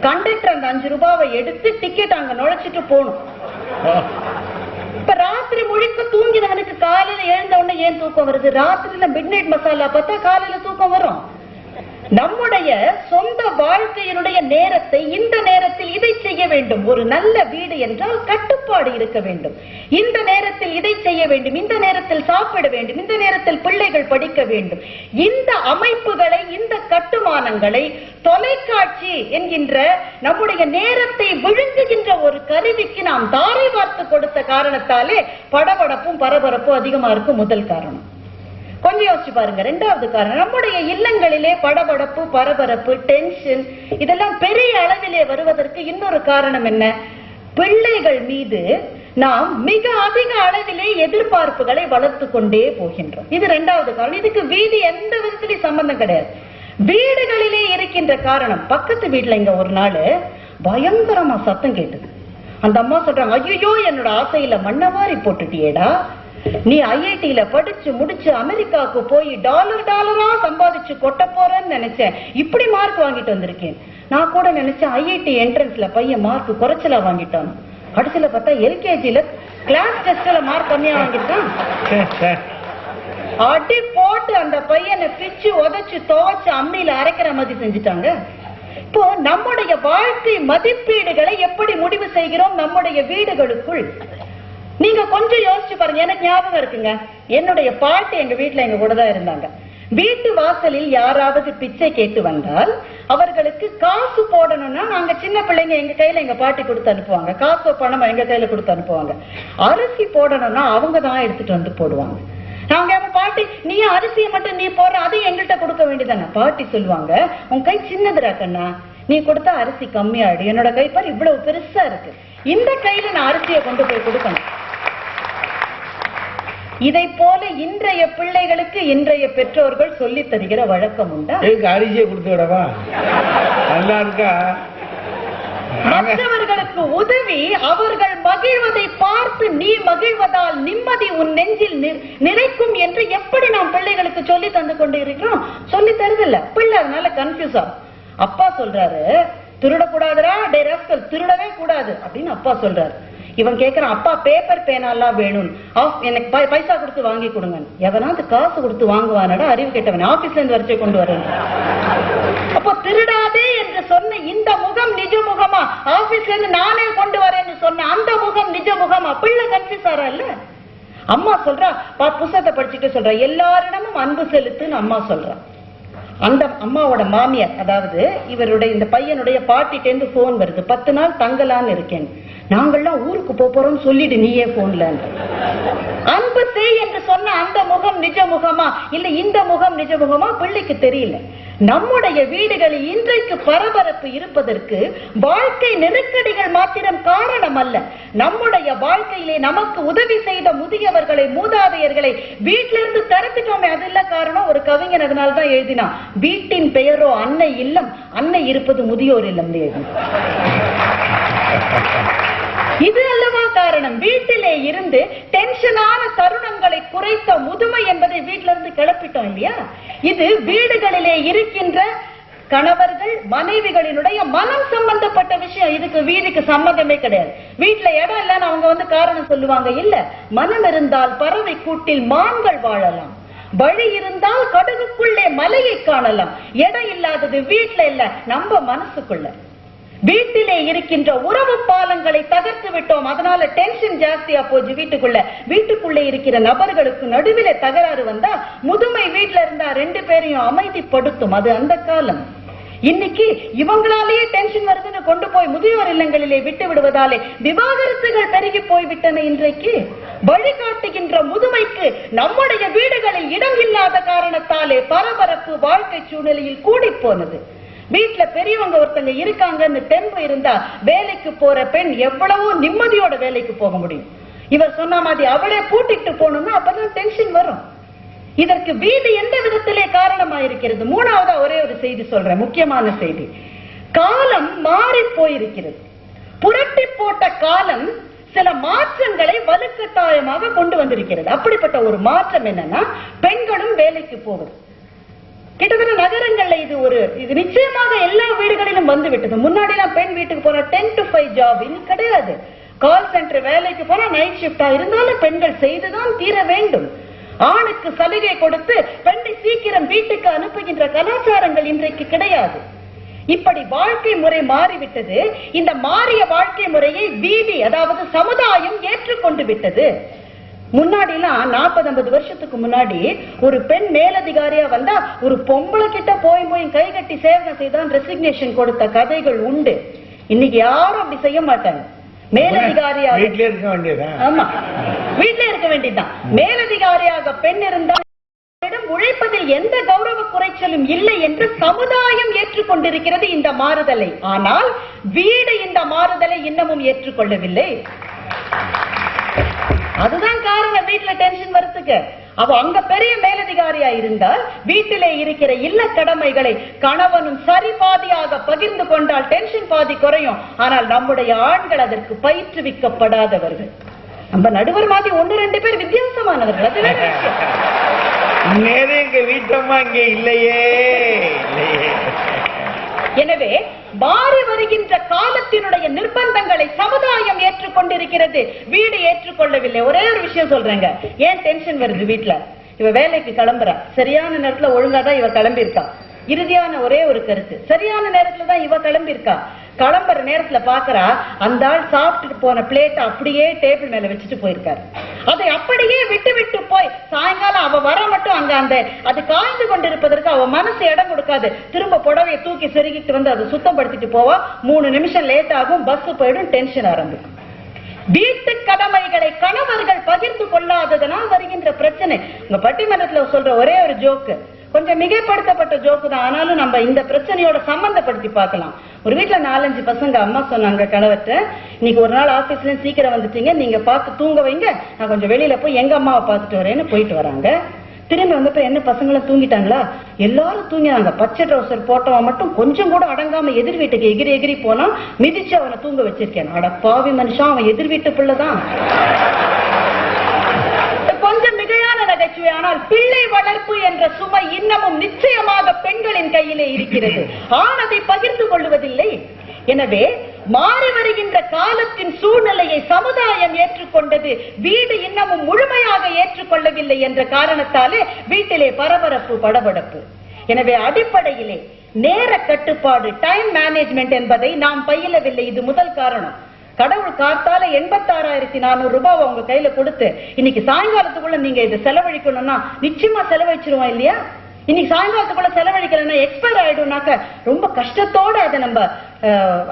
கண்டக்டர் அந்த 5 ரூபாவை எடுத்து டிக்கெட் அங்க நுழைச்சிட்டு போகணும். இப்ப ராத்திரி முழுக்க தூங்கினவனுக்கு காலையில எழுந்த உடனே ஏன் தூக்கம் வருது? ராத்திரியில மிட் நைட் மசாலா பார்த்தா காலையில தூக்கம் வரும். நம்முடைய சொந்த வாழ்க்கையினுடைய நேரத்தை இந்த நேரத்தில் இதை செய்ய வேண்டும். ஒரு நல்ல வீடு என்றால் கட்டுப்பாடு இருக்க வேண்டும். இந்த நேரத்தில் இதை செய்ய வேண்டும், இந்த நேரத்தில் சாப்பிட வேண்டும், இந்த நேரத்தில் பிள்ளைகள் படிக்க வேண்டும். இந்த அமைப்புகளை, இந்த கட்டுமானங்களை தொலைக்காட்சி என்கின்ற நம்முடைய நேரத்தை விழுங்குகின்ற ஒரு கருவிக்கு நாம் தாரை வார்த்து கொடுத்த காரணத்தாலே படபடப்பும் பரபரப்பும் அதிகமா இருக்கும். முதல் காரணம். கொஞ்சம் யோசிச்சு பாருங்க. இரண்டாவது காரணம், நம்முடைய இல்லங்களிலே படபடப்பு, பரபரப்பு, டென்ஷன் இதெல்லாம் பெரிய அளவிலே வருவதற்கு இன்னொரு காரணம் என்ன? பிள்ளைகள் மீது நாம் மிக அதிக அளவிலே எதிர்பார்ப்புகளை வளர்த்து கொண்டே போகின்றோம். இது இரண்டாவது காரணம். இதுக்கு வீடு எந்த விதத்திலையும் சம்பந்தம் கிடையாது. வீடுகளிலே இருக்கின்ற காரணம், பக்கத்து வீட்டுல இங்க ஒரு நாள் பயங்கரமா சத்தம் கேட்டது. அந்த அம்மா சொல்றாங்க, ஐயோ என்னோட ஆசையில மண்ணவாரி போட்டுட்டியேடா, நீ ஐஐடியில படிச்சு முடிச்சு அமெரிக்காவுக்கு போய் டாலரா சம்பாதிச்சு கொட்ட போறேன்னு நினைச்சேன், இப்படி மார்க் வாங்கிட்டு வந்திருக்கேன். நான் கூட நினைச்சேன் ஐஐடி என்ட்ரன்ஸ்ல பையன் மார்க் குறைச்சலா வாங்கிட்டான். கடைசியில பார்த்தா எல்கேஜில கிளாஸ் டெஸ்ட்ல மார்க் கம்மியா வாங்கிட்டான். அடி போட்டு அந்த பையனை பிச்சு உதைச்சு துவைச்சு அம்மியில அரைக்கிற மாதிரி செஞ்சுட்டாங்க. இப்போ நம்முடைய வாழ்க்கை மதிப்பீடுகளை எப்படி முடிவு செய்கிறோம்? நம்முடைய வீடுகளுக்குள் நீங்க கொஞ்சம் யோசிச்சு பாருங்க. எனக்கு ஞாபகம் இருக்குங்க, என்னுடைய பாட்டி எங்க வீட்டுல எங்க கூட தான் இருந்தாங்க. வீட்டு வாசலில் யாராவது பிச்சை கேட்டு வந்தால் அவர்களுக்கு காசு போடணும்னா நாங்க சின்ன பிள்ளைங்க எங்க கையில எங்க பாட்டி கொடுத்து அனுப்புவாங்க. காசு பணம் எங்க கையில கொடுத்து அனுப்புவாங்க. அரிசி போடணும்னா அவங்க தான் எடுத்துட்டு வந்து போடுவாங்க. நாங்க பாட்டி, நீ அரிசியை மட்டும் நீ போடுற, அதையும் எங்கள்கிட்ட கொடுக்க வேண்டியதானே. பாட்டி சொல்லுவாங்க, உன் கை சின்னதுரா கண்ணா, நீ கொடுத்தா அரிசி கம்மியாடு, என்னோட கை பாரு இவ்வளவு பெருசா இருக்கு, இந்த கையில நான் அரிசியை கொண்டு போய் கொடுக்கணும். இதை போல இன்றைய பிள்ளைகளுக்கு இன்றைய பெற்றோர்கள் சொல்லி தருகிற வழக்கம் உண்டா? அரிசியை கொடுத்து விடவா, நல்லா இருக்கா? மற்றவர்களுக்கு உதவி அவர்கள் மகிழ்வதை பார்த்து நீ மகிழ்வதால் நிம்மதி உன் நெஞ்சில் நிறைக்கும் என்று எப்படி நாம் பிள்ளைகளுக்கு சொல்லி தந்து கொண்டு இருக்கிறோம்? சொல்லி தருதில்ல. பிள்ளை அதனால கன்ஃபியூஸ் ஆகும். அப்பா சொல்றாரு, திருடக்கூடாதுரா, டே ராஸ்கல், திருடவே கூடாது அப்படின்னு அப்பா சொல்றாரு. இவன் கேட்கிறான், அப்பா பேப்பர் பேனாலாம் வேணும், எனக்கு பைசா கொடுத்து வாங்கி கொடுங்க. எவனாவது காசு கொடுத்து வாங்குவானடா, அறிவு கேட்டவன், ஆபீஸ்ல இருந்து வரிசை கொண்டு வரேன். அப்போ திருடாதே என்று சொன்ன இந்த முகம் நிஜ முகமா, ஆபீஸ்ல இருந்து நானே கொண்டு வரேன்னு சொன்ன அந்த முகம் நிஜ முகமா? பிள்ளை கன்ஃபியூஸ் ஆறா இல்ல? அம்மா சொல்றா, புத்தகத்தை படிச்சுட்டு சொல்றா, எல்லாரிடமும் அன்பு செலுத்துன்னு அம்மா சொல்றா. அந்த அம்மாவோட மாமியார், அதாவது இவருடைய இந்த பையனுடைய பாட்டிட்டேந்து போன் வருது, 10 நாள் தங்கலான்னு இருக்கேன், நாங்கள்லாம் ஊருக்கு போறோம்னு சொல்லிட்டு நீயே போன்ல. அன்பு செய் என்று சொன்ன அந்த முகம் நிஜ முகமா இல்ல இந்த முகம் நிஜ முகமா? பிள்ளைக்கு தெரியல. நம்முடைய வீடுகளில் இன்றைக்கு பரபரப்பு இருப்பதற்கு வாழ்க்கை நெருக்கடிகள் மாத்திரம் காரணம் அல்ல. நம்முடைய வாழ்க்கையிலே நமக்கு உதவி செய்த முதியவர்களை, மூதாதையர்களை வீட்டிலிருந்து தரத்துட்டோமே, அது இல்ல காரணம். ஒரு கவிஞன் அதனால்தான் எழுதினா, வீட்டின் பெயரோ அன்னை இல்லம், அன்னை இருப்பது முதியோர் இல்லம். இது அல்லவா காரணம்? வீட்டிலே இருந்து டென்ஷனான தருணங்களை குறைத்த முதுமை என்பதை வீட்டில இருந்து கிளப்பிட்டோம் இல்லையா? இது வீடுகளிலே இருக்கின்ற கணவர்கள் மனைவிகளினுடைய மனம் சம்பந்தப்பட்ட விஷயம். இதுக்கு வீடுக்கு சம்மந்தமே கிடையாது. வீட்டுல இடம் இல்லன்னு அவங்க காரணம் சொல்லுவாங்க. இல்ல, மனம் இருந்தால் பறவை கூட்டில் மான்கள் வாழலாம், வழி இருந்தால் கடுகுக்குள்ளே மலையை காணலாம். இடம் இல்லாதது வீட்டுல இல்ல, நம்ம மனசுக்குள்ள. வீட்டிலே இருக்கின்ற உறவு பாலங்களை தகர்த்து விட்டோம். அதனால டென்ஷன் ஜாஸ்தியா போச்சு வீட்டுக்குள்ள. வீட்டுக்குள்ளே இருக்கிற நபர்களுக்கு நடுவில தகராறு வந்தா முதுமை வீட்டுல இருந்தா 2 பேரையும் அமைதிப்படுத்தும். அது அந்த காலம். இன்னைக்கு இவங்களாலேயே டென்ஷன் வருதுன்னு கொண்டு போய் முதியோர் இல்லங்களிலே விட்டு விடுவதாலே விவாகரத்துகள் பெருகி போய்விட்டன. இன்றைக்கு வழிகாட்டுகின்ற முதுமைக்கு நம்முடைய வீடுகளில் இடம் இல்லாத காரணத்தாலே பரபரப்பு வாழ்க்கை சூழ்நிலையில் கூடி போனது. வீட்டுல பெரியவங்க ஒருத்தங்க இருக்காங்கன்னு தெம்பு இருந்தா வேலைக்கு போற பெண் எவ்வளவோ நிம்மதியோட வேலைக்கு போக முடியும். இவர் சொன்ன மாதிரி அவளே பூட்டிட்டு போகணும்னா அப்பதான் டென்ஷன் வரும். இதற்கு வீடு எந்த விதத்திலே காரணமாயிருக்கிறது? மூணாவதா ஒரே ஒரு செய்தி சொல்றேன், முக்கியமான செய்தி. காலம் மாறி போயிருக்கிறது. புரட்டி போட்ட காலம் சில மாற்றங்களை வலுக்கட்டாயமாக கொண்டு வந்திருக்கிறது. அப்படிப்பட்ட ஒரு மாற்றம் என்னன்னா, பெண்களும் வேலைக்கு போவது. கிட்டத்தட்ட நகரங்கள்ல இது நிச்சயமாக எல்லா வீடுகளிலும் வந்து விட்டது. முன்னாடி எல்லாம் பெண் வீட்டுக்கு போனா 10 to 5 ஜாப், இது கிடையாது. கால் சென்டர் வேலைக்கு போனா நைட் ஷிப்டா இருந்தாலும் பெண்கள் செய்துதான் தீர வேண்டும். ஆணுக்கு சலுகை கொடுத்து பெண்ணை சீக்கிரம் வீட்டுக்கு அனுப்புகின்ற கலாச்சாரங்கள் இன்றைக்கு கிடையாது. இப்படி வாழ்க்கை முறை மாறிவிட்டது. இந்த மாறிய வாழ்க்கை முறையை வீதி, அதாவது சமுதாயம் ஏற்றுக்கொண்டு விட்டது. முன்னாடி எல்லாம் 40-50 வருஷத்துக்கு முன்னாடி ஒரு பெண் மேலதிகாரியா வந்தா ஒரு பொம்பளை கிட்ட போய் கை கட்டி சேவை செய்தான் ரெசிக்னேஷன் கொடுத்த கதைகள் உண்டு. இன்னைக்கு யாரும் அப்படி செய்ய மாட்டாங்க. மேலதிகாரியாக வீட்டிலே இருக்க வேண்டியதான். ஆமா, வீட்டிலே இருக்க வேண்டியதுதான். மேலதிகாரியாக பெண் இருந்தால் உழைப்பதில் எந்த கௌரவ குறைச்சலும் இல்லை என்று சமுதாயம் ஏற்றுக்கொண்டிருக்கிறது இந்த மாறுதலை. ஆனால் வீடு இந்த மாறுதலை இன்னமும் ஏற்றுக்கொள்ளவில்லை. அதுதான் காரணம் வீட்டுல டென்ஷன் வரத்துக்கு. அவ அங்க பெரிய மேலதிகாரியா இருந்தால் வீட்டிலே இருக்கிற இல்ல கடமைகளை கணவனும் சரி பாதியாக பகிர்ந்து கொண்டால் டென்ஷன் பாதி குறையும். ஆனால் நம்முடைய ஆண்கள் அதற்கு பயிற்றுவிக்கப்படாதவர்கள். நம்ம நடுவர் மாதிரி 1-2 பேர் வித்தியாசமானவர்கள். அது வேற விஷயம். எங்க வீட்டம்மா இங்க இல்லையே. எனவே மாறி வருகின்ற காலத்தினுடைய நிர்பந்தங்களை சமுதாயம் ஏற்றுக்கொண்டிருக்கிறது, வீடு ஏற்றுக்கொள்ளவில்லை. ஒரே ஒரு விஷயம் சொல்றேங்க, ஏன் டென்ஷன் வருது வீட்டுல? இவ வேலைக்கு கிளம்புறா, சரியான நேரத்துல ஒழுங்காதான் இவ கிளம்பியிருக்கா. இறுதியான ஒரே ஒரு கருத்து, சரியான நேரத்துல தான் இவ கிளம்பியிருக்கா. கிளம்புற நேரத்துல பாக்குறா அந்த ஆள் சாப்பிட்டுட்டு போன பிளேட் அப்படியே டேபிள் மேல வச்சுட்டு போயிருக்காரு. அதை அப்படியே விட்டு போய் சாயங்காலம் அவ வர மட்டும் அங்க அந்த அது காய்ந்து கொண்டிருப்பதற்கு அவ மனசு இடம் கொடுக்காது. திரும்ப புடவையை தூக்கி செருகிட்டு வந்து அதை சுத்தப்படுத்திட்டு போவா. 3 நிமிஷம் லேட் ஆகும், பஸ் போயிடும், டென்ஷன் ஆரம்பிக்கும். வீட்டு கடமைகளை கணவர்கள் பகிர்ந்து கொள்ளாததனால் வருகின்ற பிரச்சனை. உங்க பட்டிமன்றத்துல சொல்ற ஒரே ஒரு ஜோக்கு, கொஞ்சம் மிகைப்படுத்தப்பட்ட ஜோக்கு தான், ஆனாலும் நம்ம இந்த பிரச்சனையோட சம்பந்தப்படுத்தி பார்க்கலாம். ஒரு வீட்டுல 4-5 பசங்க. அம்மா சொன்னாங்க கணவர்கிட்ட, இன்னைக்கு ஒரு நாள் ஆபீஸ்ல சீக்கிரம் வந்துட்டீங்க, நீங்க பார்த்து தூங்க வைங்க, நான் கொஞ்சம் வெளியில போய் எங்க அம்மாவை பார்த்துட்டு வரேன்னு போயிட்டு வராங்க. திரும்பி வந்தப்ப என்ன பசங்களும் தூங்கிட்டாங்களா? எல்லாரும் தூங்கினாங்க. பச்சை ட்ரௌசர் போட்டவன் மட்டும் கொஞ்சம் கூட அடங்காம எதிர் வீட்டுக்கு எகிரி போனா மிதிச்சு அவனை தூங்க வச்சிருக்கேன். அட பாவி மனுஷன், அவன் எதிர் வீட்டு பிள்ளைதான். கொஞ்சம் மிகையான நகைச்சுவை. ஆனால் பிள்ளை வளர்ப்பு என்ற சுமை இன்னமும் நிச்சயமாக பெண்களின் கையிலே இருக்கிறது. ஆண் அதை பகிர்ந்து கொள்வதில்லை. எனவே மாறி வருகின்ற காலத்தின் சூழ்நிலையை சமுதாயம் ஏற்றுக்கொண்டது, வீடு இன்னமும் முழுமையாக ஏற்றுக்கொள்ளவில்லை என்ற காரணத்தாலே வீட்டிலே பரபரப்பு, படபடப்பு. எனவே அடிப்படையிலே நேர கட்டுப்பாடு, டைம் மேனேஜ்மெண்ட் என்பதை நாம் பயிலவில்லை. இது முதல் காரணம். கடவுள் காத்தால 86,400 ரூபாய் உங்க கையில கொடுத்து இன்னைக்கு சாயங்காலத்துக்குள்ள நீங்க இதை செலவழிக்கணும்னா நிச்சயமா செலவழிச்சிருவோம் இல்லையா? இன்னைக்கு சாயங்காலத்துக்குள்ள செலவழிக்கலன்னா எக்ஸ்பயர் ஆயிடும்னாக்க ரொம்ப கஷ்டத்தோட அதை நம்ம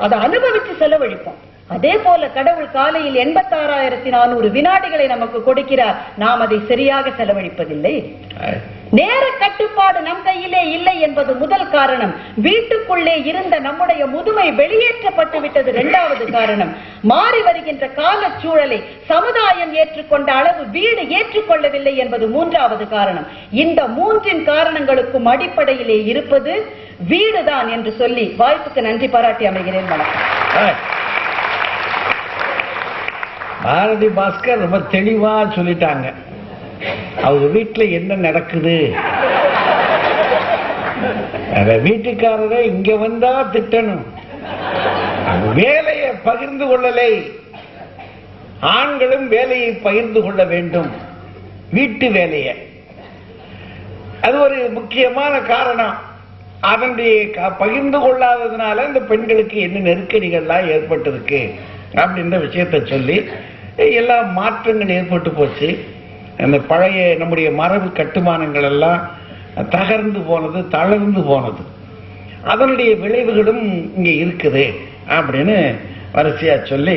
அதை அனுபவிச்சு செலவழிப்போம். அதே போல கடவுள் காலையில் 86,400 வினாடிகளை நமக்கு கொடுக்கிறார், நாம் அதை சரியாக செலவழிப்பதில்லை. நேர கட்டுப்பாடு நம் கையிலே இல்லை என்பது முதல் காரணம். வீட்டுக்குள்ளே இருந்த நம்முடைய முதுமை வெளியேற்றப்பட்டு விட்டது இரண்டாவது காரணம். மாறி வருகின்ற கால சூழலை சமுதாயம் ஏற்றுக்கொண்ட அளவு வீடு ஏற்றுக்கொள்ளவில்லை என்பது மூன்றாவது காரணம். இந்த 3 காரணங்களுக்கும் அடிப்படையிலே இருப்பது வீடுதான் என்று சொல்லி வாய்ப்புக்கு நன்றி பாராட்டி அமைகிறேன். வணக்கம். பாரதி பாஸ்கர் ரொம்ப தெளிவா சொல்லிட்டாங்க, அவங்க வீட்டுல என்ன நடக்குது. வீட்டுக்காரரை இங்க வந்தா திட்டணும், வேலையை பகிர்ந்து கொள்ளலை. ஆண்களும் வேலையை பகிர்ந்து கொள்ள வேண்டும், வீட்டு வேலையை. அது ஒரு முக்கியமான காரணம். அதனுடைய பகிர்ந்து கொள்ளாததுனால இந்த பெண்களுக்கு என்ன நெருக்கடிகள்லாம் ஏற்பட்டிருக்கு அப்படின்ற விஷயத்தை சொல்லி எல்லா மாற்றங்கள் ஏற்பட்டு போச்சு. அந்த பழைய நம்முடைய மரபு கட்டுமானங்கள் எல்லாம் தகர்ந்து போனது, தளர்ந்து போனது. அதனுடைய விளைவுகளும் இங்க இருக்குது அப்படின்னு வரிசையா சொல்லி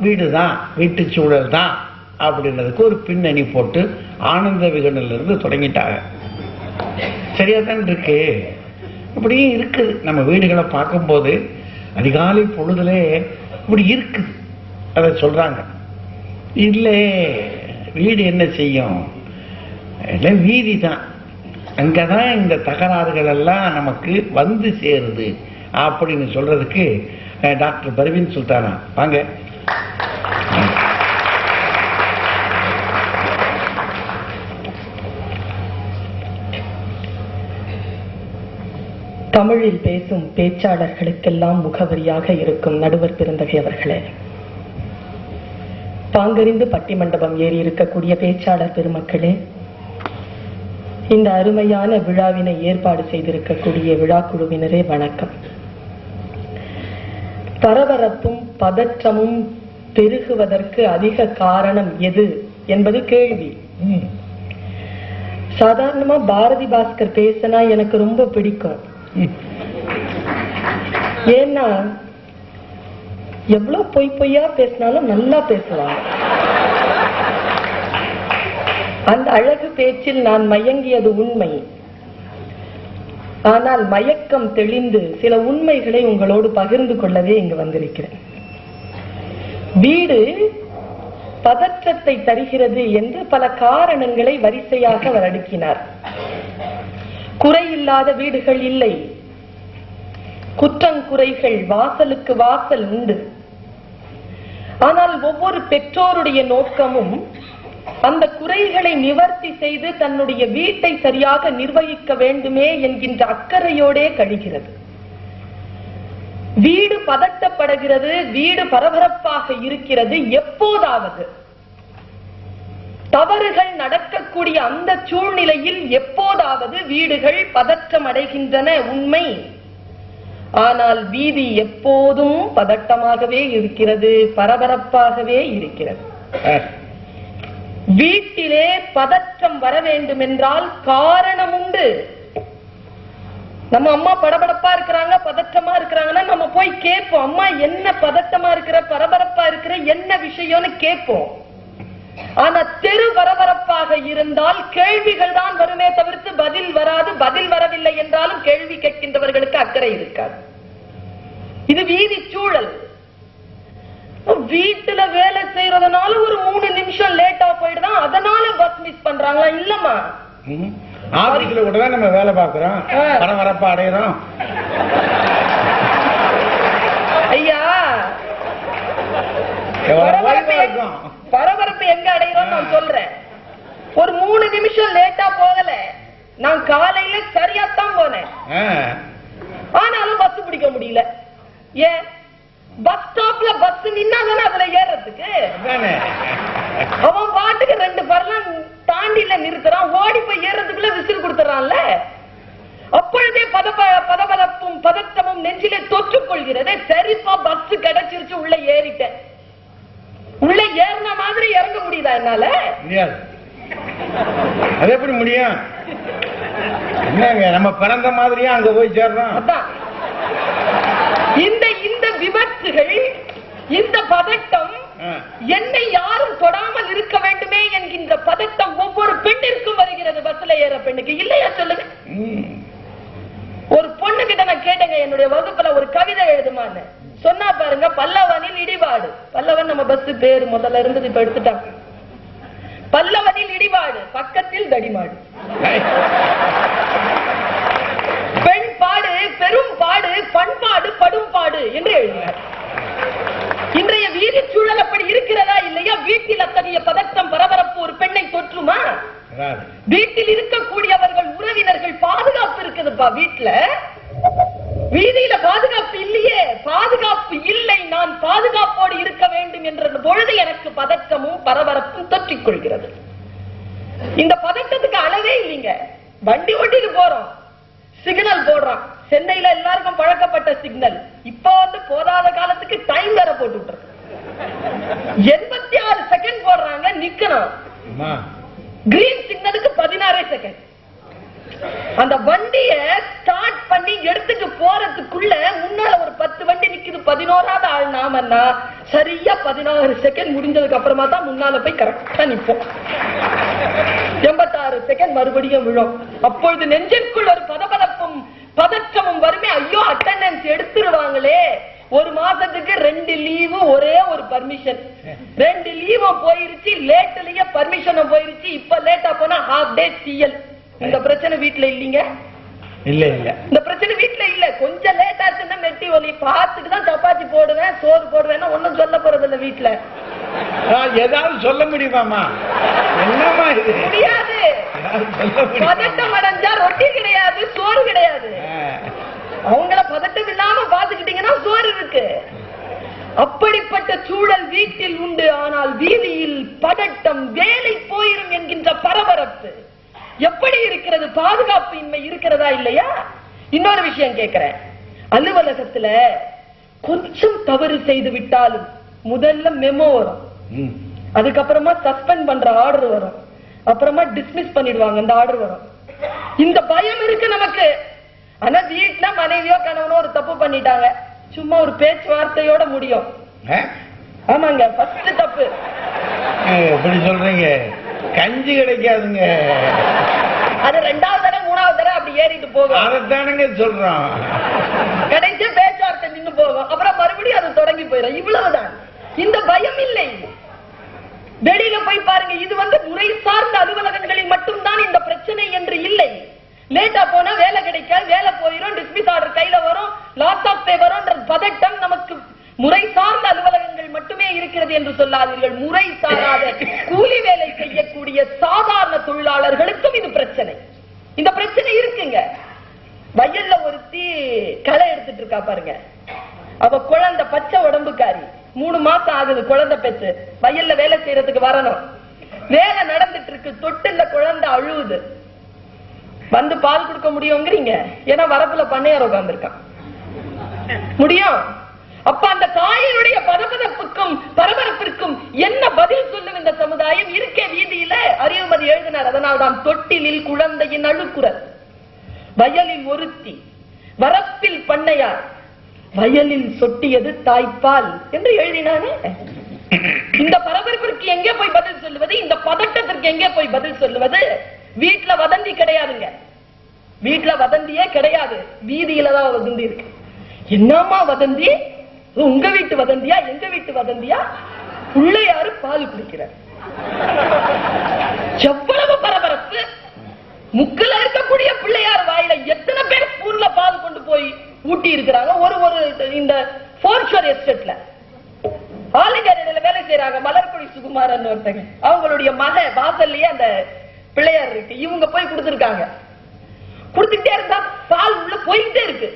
வீடுதான், வீட்டு சூழல் தான் அப்படின்றதுக்கு ஒரு பின்னணி போட்டு ஆனந்த விகடனில் இருந்து தொடங்கிட்டாங்க. சரியா தான் இருக்கு. இப்படியும் இருக்குது. நம்ம வீடுகளை பார்க்கும்போது அதிகாலை பொழுதுல இப்படி இருக்குது, அதை சொல்றாங்க. இல்லை, வீடு என்ன செய்யும்? இல்லை, வீதி தான், அங்கதான் இந்த தகராறுகள் எல்லாம் நமக்கு வந்து சேருது அப்படின்னு சொல்றதுக்கு டாக்டர் பர்வீன் சுல்தானா வாங்க. தமிழில் பேசும் பேச்சாளர்களுக்கெல்லாம் முகவரியாக இருக்கும் நடுவர் பெருந்தகை அவர்களே, பாங்கறிந்து பட்டிமண்டபம் ஏறி இருக்கக்கூடிய பேச்சாளர் பெருமக்களே, இந்த அருமையான விழாவினை ஏற்பாடு செய்திருக்கக்கூடிய விழா குழுவினரே வணக்கம். பரபரப்பும் பதற்றமும் பெருகுவதற்கு அதிக காரணம் எது என்பது கேள்வி. சாதாரணமா பாரதி பாஸ்கர் பேசினா எனக்கு ரொம்ப பிடிக்கும். ஏன்னா எவ்வளவு பொய்யா பேசினாலும் நல்லா பேசுவாங்க. அந்த அழகு பேச்சில் நான் மயங்கியது உண்மை. ஆனால் மயக்கம் தெளிந்து சில உண்மைகளை உங்களோடு பகிர்ந்து கொள்ளவே இங்கு வந்திருக்கிறேன். வீடு பதற்றத்தை தருகிறது என்று பல காரணங்களை வரிசையாக அவர் அடுக்கினார். குறையில்லாத வீடுகள் இல்லை, குற்றங்குறைகள் வாசலுக்கு வாசல் உண்டு. ஆனால் ஒவ்வொரு பெற்றோருடைய நோக்கமும் அந்த குறைகளை நிவர்த்தி செய்து தன்னுடைய வீட்டை சரியாக நிர்வகிக்க வேண்டுமே என்கின்ற அக்கறையோடே கழிகிறது. வீடு பதட்டப்படுகிறது, வீடு பரபரப்பாக இருக்கிறது. எப்போதாவது தவறுகள் நடக்கக்கூடிய அந்த சூழ்நிலையில் எப்போதாவது வீடுகள் பதற்றம் அடைகின்றன, உண்மை. ஆனால் வீதி எப்போதும் பதட்டமாகவே இருக்கிறது, பரபரப்பாகவே இருக்கிறது. வீட்டிலே பதற்றம் வர வேண்டும் என்றால் காரணம் உண்டு. நம்ம அம்மா படபடப்பா இருக்கிறாங்க, பதற்றமா இருக்கிறாங்கன்னா நம்ம போய் கேட்போம், அம்மா என்ன பதட்டமா இருக்கிற, பரபரப்பா இருக்கிற, என்ன விஷயம்னு கேட்போம். ஆனா தெரு பரபரப்பாக இருந்தால் கேள்விகள் தான் வருமே தவிர்த்து பதில் வராது. பதில் வரவில்லை என்றாலும் கேள்வி கேட்கின்றவர்களுக்கு அக்கறை இருக்காது. இது வீதி சூழல். வீட்டுல வேலை செய்யறதுனால ஒரு 3 நிமிஷம் லேட்டா போயிடுதான், அதனால பஸ் மிஸ் பண்றாங்களா? இல்லம்மா, ஆபீஸ்ல கூட தான் நம்ம வேலை பார்க்கிறோம், பரபரப்பா அடையிறோம். ஐயா, பரபரப்பு எங்க அடையிறோம் நான் சொல்றேன். ஒரு 3 நிமிஷம் லேட்டா போகல, நான் காலையில சரியாத்தான் போனேன், ஆனாலும் பஸ் பிடிக்க முடியல. ஏன்? பஸ் ஸ்டாப்ல பஸ் நின்னாதானே அதுல ஏறதுக்கு. அவன் பாட்டுக்கு 2 பர்லாம் தாண்டில நிறுத்துறான், ஓடி போய் ஏறதுக்குள்ள விசில் கொடுத்துறான்ல. அப்பொழுதே பதபதப்பும் பதட்டமும் நெஞ்சிலே தொற்றுக் கொள்கிறதே. சரிப்பா, பஸ் கிடைச்சிருச்சு, உள்ள ஏறிட்டேன். உள்ள ஏறின மாதிரி இறங்க முடியுதா என்னால? அது எப்படி முடியும்? நம்ம பிறந்த மாதிரியா அங்க போய் சேர்றோம். அதான் இந்த விபத்துகள், இந்த பதட்டம், என்னை யாரும் தொடாமல் இருக்க வேண்டுமே என்கின்ற பதட்டம் ஒவ்வொரு பெண்ணிற்கும் வருகிறது. பஸ்ல ஏற பெண்ணுக்கு இல்லையா சொல்லுங்க? ஒரு பொண்ணு கிட்ட நான் கேட்டேங்க, என்னுடைய வகுப்புல ஒரு கவிதை எழுதுமான்னு. சொன்னா பாருங்க, பல்லவனில் இடிபாடு. பல்லவன் நம்ம பஸ் பேரு முதல்ல இருந்தது, இப்ப எடுத்துட்டாங்க. பல்லவனில் இடிபாடு, பக்கத்தில் தடிமாடு. பெண் பாடு, பெரும் பாடு, பண்பாடு, படும் பாடு என்று எழுதினார். இன்றைய வீதி சூழல் அப்படி இருக்கிறதா இல்லையா? வீட்டில் அத்தகைய பதட்டம் பரபரப்பு ஒரு பெண்ணை தொற்றுமா? வீட்டில் இருக்கக்கூடியவர்கள் உறவினர்கள் பாதுகாப்பு இருக்குதுப்பா. வீட்டுல வீதியில பாதுகாப்பு இல்லையே. பாதுகாப்பு இல்லை, நான் பாதுகாப்போடு இருக்க வேண்டும் என்ற பொழுது எனக்கு பதற்றமும் பரபரப்பும் தொற்றிக் கொள்கிறது. இந்த பதட்டத்துக்கு அளவே இல்லைங்க. வண்டி ஓட்டிட்டு போறோம், சிக்னல் போடுறான். சென்னையில எல்லாருக்கும் பழக்கப்பட்ட சிக்னல். இப்ப போதாத காலத்துக்கு டைம் வேற போட்டு 86 செகண்ட் போடுறாங்க, நிக்கணும். கிரீன் சிக்னலுக்கு 16 செகண்ட். அந்த வண்டிய ஸ்டார்ட் பண்ணி எடுத்துட்டு போறதுக்குள்ள முன்னால ஒரு 10 வண்டி நிக்குது. 11வது ஆள் நாமன்னா சரியா 16 செகண்ட் முடிஞ்சதுக்கு அப்புறமா தான் முன்னால போய் கரெக்டா நிப்போம். 86 செகண்ட் மறுபடியும் விழும். அப்பொழுது நெஞ்சிற்குள் ஒரு பதபதப்பும் பதற்றமும் வருமே. ஐயோ, அட்டெண்டன்ஸ் எடுத்துருவாங்களே. ஒரு மாசத்துக்கு 2 லீவு, ஒரே ஒரு பர்மிஷன். 2 லீவும் போயிருச்சு, லேட்லயே பர்மிஷனும் போயிருச்சு. இப்ப லேட்டா போனா ஹாஃப் டே சிஎல். இந்த பிரச்சனை வீட்டுல இல்லீங்க? இல்ல இல்ல, இந்த பிரச்சனை வீட்டுல இல்ல. கொஞ்சம் லேட் ஆச்சுன்னா மெட்டி ஒலி பார்த்துட்டு தான் சப்பாத்தி போடுவேன், சோறு போடுவேன். ஒன்னும் சொல்ல போறது இல்ல வீட்டுல. ஏதாவது சொல்ல முடியுமாமா? என்னமா இது? முடியாது. பதட்டம் அடைஞ்சா ரொட்டி கிடையாது, சோறு கிடையாது. அவங்கள பதட்டம் இல்லாம பாத்துக்கிட்டீங்கன்னா சோறு இருக்கு. அப்படிப்பட்ட சூழல் வீட்டில் உண்டு. ஆனால் வீதி பதட்டம், வேலை போயிரும் என்கின்ற பரபரப்பு எப்படி இருக்கிறது? பாதுகாப்பு இன்மை இருக்கிறதா இல்லையா? இன்னொரு விஷயம் கேட்கிறேன். அலுவலகத்துல கொஞ்சம் தவறு செய்து விட்டாலும் முதல்ல மெமோ வரும், அதுக்கப்புறமா சஸ்பெண்ட் பண்ற ஆர்டர் வரும், அப்புறமா டிஸ்மிஸ் பண்ணிடுவாங்க அந்த ஆர்டர் வரும். இந்த பயம் இருக்கு நமக்கு. ஆனா வீட்டுல மனைவியோ கணவனோ ஒரு தப்பு பண்ணிட்டாங்க, சும்மா ஒரு பேச்சுவார்த்தையோட முடியும். ஆமாங்க, ஃபர்ஸ்ட் தப்பு. எப்படி சொல்றீங்க? கஞ்சி கிடைக்காதுங்க, அது 2வது தடவை 3வது தடவை அப்படி ஏறிட்டு போகும். அதைத்தானுங்க சொல்றோம். கடைசி பேச்சுவார்த்தை நின்று போகும், அப்புறம் மறுபடியும் அது தொடங்கி போயிடும். இவ்வளவுதான். இந்த பயம் இல்லை. வெளியில போய் பாருங்க, இது முறை சார்ந்த அலுவலகங்களில் மட்டும்தான் இந்த பிரச்சனை என்று இல்லை. லேட்டா போனா வேலை கிடைக்காது, வேலை போயிடும், டிஸ்மிஸ் ஆர்டர் கையில வரும், லாஸ் ஆஃப் பே வரும். பதட்டம் நமக்கு முறை சார்ந்த அலுவலகங்கள் மட்டுமே இருக்கிறது என்று சொல்லாதீர்கள். முறை சாராத கூலி வேலை செய்யக்கூடிய சாதாரண தொழிலாளர்களுக்கும் இது பிரச்சனை. இந்த பிரச்சனை இருக்குங்க. வயல்ல ஒருத்தி களை எடுத்துட்டு இருக்கா பாருங்க, அவ குழந்தை பச்சை உடம்புக்காரி, 3 மாசம் ஆகுது குழந்தை பெற்று, வயல்ல வேலை செய்யறதுக்கு வரணும். வேலை நடந்துட்டு இருக்கு, தொட்டில குழந்தை அழுவுது. வந்து பால் கொடுக்க முடியுங்கிறீங்க, ஏன்னா வரப்புல பண்ணையார் உட்கார்ந்துருக்கான். முடியும்? அப்ப அந்த தாயினுடைய பதபதப்புக்கும் பரபரப்பிற்கும் என்ன பதில் சொல்லும் இந்த சமுதாயம்? இருக்கே வீதியில அறிவுமதி எழுதினார். அதனால்தான் தொட்டிலில் குழந்தையின் அழுக்குரல், வயலில் ஒருத்தி, வரப்பில் பண்ணையார், வயலில் சொட்டியது தாய்ப்பால் என்று எழுதினானே. இந்த பரபரப்பிற்கு எங்கே போய் பதில் சொல்லுவது? இந்த பதட்டத்திற்கு எங்கே போய் பதில் சொல்லுவது? வீட்டுல வதந்தி கிடையாதுங்க, வீட்டுல வதந்தியே கிடையாது, வீதியில தான் வதந்தி இருக்கு. என்னமா வதந்தி? உங்க வீட்டு வதந்தியா, எங்க வீட்டு வதந்தியா? பிள்ளையாரு பால் குடிக்கிறார். எவ்வளவு பரபரப்பு! முக்கில இருக்கக்கூடிய பிள்ளையார் வாயில எத்தனை பேர் ஸ்பூன்ல பால் கொண்டு போய் ஊட்டி இருக்கிறாங்க. ஒரு இந்த போர்ச்சுவர் எஸ்டேட்ல ஆலிகாரில வேலை செய்யறாங்க, மலர்கொடி சுகுமாரன் ஒருத்தங்க, அவங்களுடைய மக வாசல்லயே அந்த பிள்ளையார் இருக்கு, இவங்க போய் கொடுத்திருக்காங்க. கொடுத்துட்டே இருந்தா பால் உள்ள போயிட்டே இருக்கு.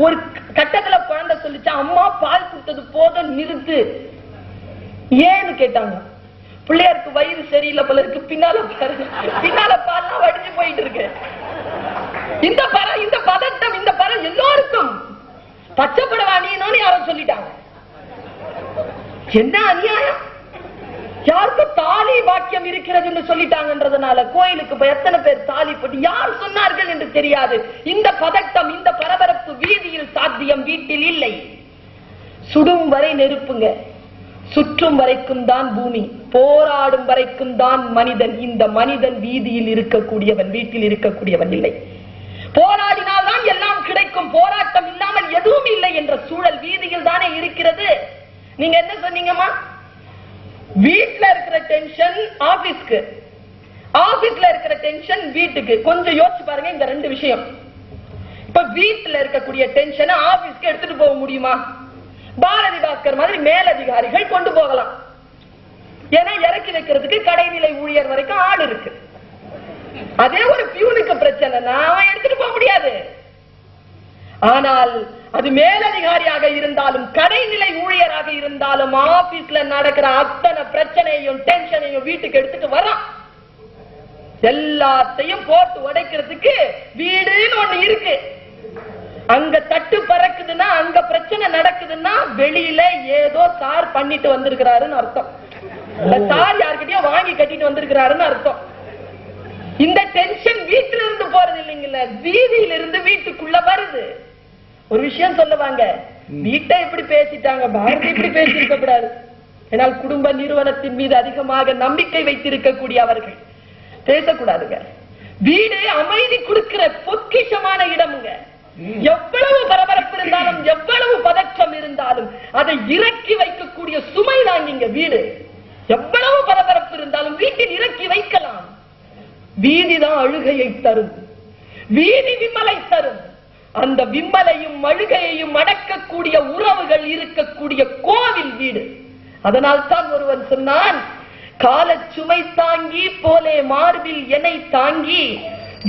ஒரு கட்டத்துல குழந்தை சொல்லிச்சா, அம்மா பால் கொடுத்தது போதும் நிறுத்து. ஏன்னு கேட்டாங்க. பிள்ளையாருக்கு வயிறு சரியில்லை போல இருக்கு, பின்னால பால்லாம் வடிஞ்சு போயிட்டு இருக்கு. இந்த பதட்டம், இந்த பரம் எல்லோருக்கும் பச்சைப்படவானின்னு யாரும் சொல்லிட்டாங்க. என்ன அநியாயம்! யாருக்கும் தாலி பாக்கியம் இருக்கிறது சொல்லிட்டாங்கன்றதுனால கோயிலுக்கு போய் எத்தனை பேர் தாலி போட்டு யார் சொன்னார்கள் என்று தெரியாது. இந்த பதட்டம், இந்த பரபரப்பு வீதியில் சாத்தியம், வீட்டில் இல்லை. சுடும் வரை நெருப்புங்க, சுற்றும் வரைக்கும் தான் பூமி, போராடும் வரைக்கும் தான் மனிதன். இந்த மனிதன் வீதியில் இருக்கக்கூடியவன், வீட்டில் இருக்கக்கூடியவன் இல்லை. போராடினால்தான் எல்லாம் கிடைக்கும், போராட்டம் இல்லாமல் எதுவும் இல்லை என்ற சூழல் வீதியில் தானே இருக்கிறது. நீங்க என்ன சொன்னீங்கம்மா? வீட்டுல இருக்கிற டென்ஷன் ஆபீஸ்க்கு, ஆபீஸ்ல இருக்கிற டென்ஷன் வீட்டுக்கு. கொஞ்சம் யோசிச்சு பாருங்க இந்த 2 விஷயம். இப்ப வீட்டுல இருக்கக்கூடிய டென்ஷன் ஆபீஸ்க்கு எடுத்துட்டு போக முடியுமா? பாரதி பாஸ்கர் மாதிரி மேலதிகாரிகள் கொண்டு போகலாம், ஏன்னா இறக்கி வைக்கிறதுக்கு கடைநிலை ஊழியர் வரைக்கும் ஆள் இருக்கு. அதே ஒரு பியூனுக்கு பிரச்சனைனா அவன் எடுத்துட்டு போக முடியாது. ஆனால் அது மேலதிகாரியாக இருந்தாலும் கடைநிலை ஊழியராக இருந்தாலும் ஆபீஸ்ல நடக்கிற அத்தனை பிரச்சனையும் டென்ஷனையும் வீட்டுக்கு எடுத்துட்டு வரான். எல்லாத்தையும் போட்டு உடைக்கிறதுக்கு வீடுன்னு ஒண்ணு இருக்கு. அங்க தட்டு பறக்குதுன்னா, அங்க பிரச்சனை நடக்குதுன்னா வெளியில ஏதோ சார் பண்ணிட்டு வந்திருக்கிறாருன்னு அர்த்தம். சார் யார்கிட்டயோ வாங்கி கட்டிட்டு வந்திருக்கிறாருன்னு அர்த்தம். இந்த டென்ஷன் வீட்டுல இருந்து போறது இல்லைங்கல்ல, வீதியில இருந்து வீட்டுக்குள்ள வருது. ஒரு விஷயம் சொல்லுவாங்க, வீட்டை இப்படி பேசிட்டாங்க, பாரதி இப்படி பேசியிருக்க கூடாது. ஏனால் குடும்ப நிறுவனத்தின் மீது அதிகமாக நம்பிக்கை வைத்திருக்கக்கூடிய அவர்கள் பேசக்கூடாதுங்க. வீடு அமைதி கொடுக்கிற பொக்கிஷமான இடமுங்க. எவ்வளவு பரபரப்பு இருந்தாலும், எவ்வளவு பதற்றம் இருந்தாலும் அதை இறக்கி வைக்கக்கூடிய சுமை தாங்கிங்க வீடு. எவ்வளவு பரபரப்பு இருந்தாலும் வீட்டில் இறக்கி வைக்கலாம். வீதிதான் அழுகையை தரும், வீதி விம்மலை தரும். அந்த விம்மலையும் அழுகையையும் அடக்கக்கூடிய உறவுகள் இருக்கக்கூடிய கோவில் வீடு. அதனால் தான் ஒருவன் சொன்னான், கால சுமை தாங்கி போலே மார்பில் எனை தாங்கி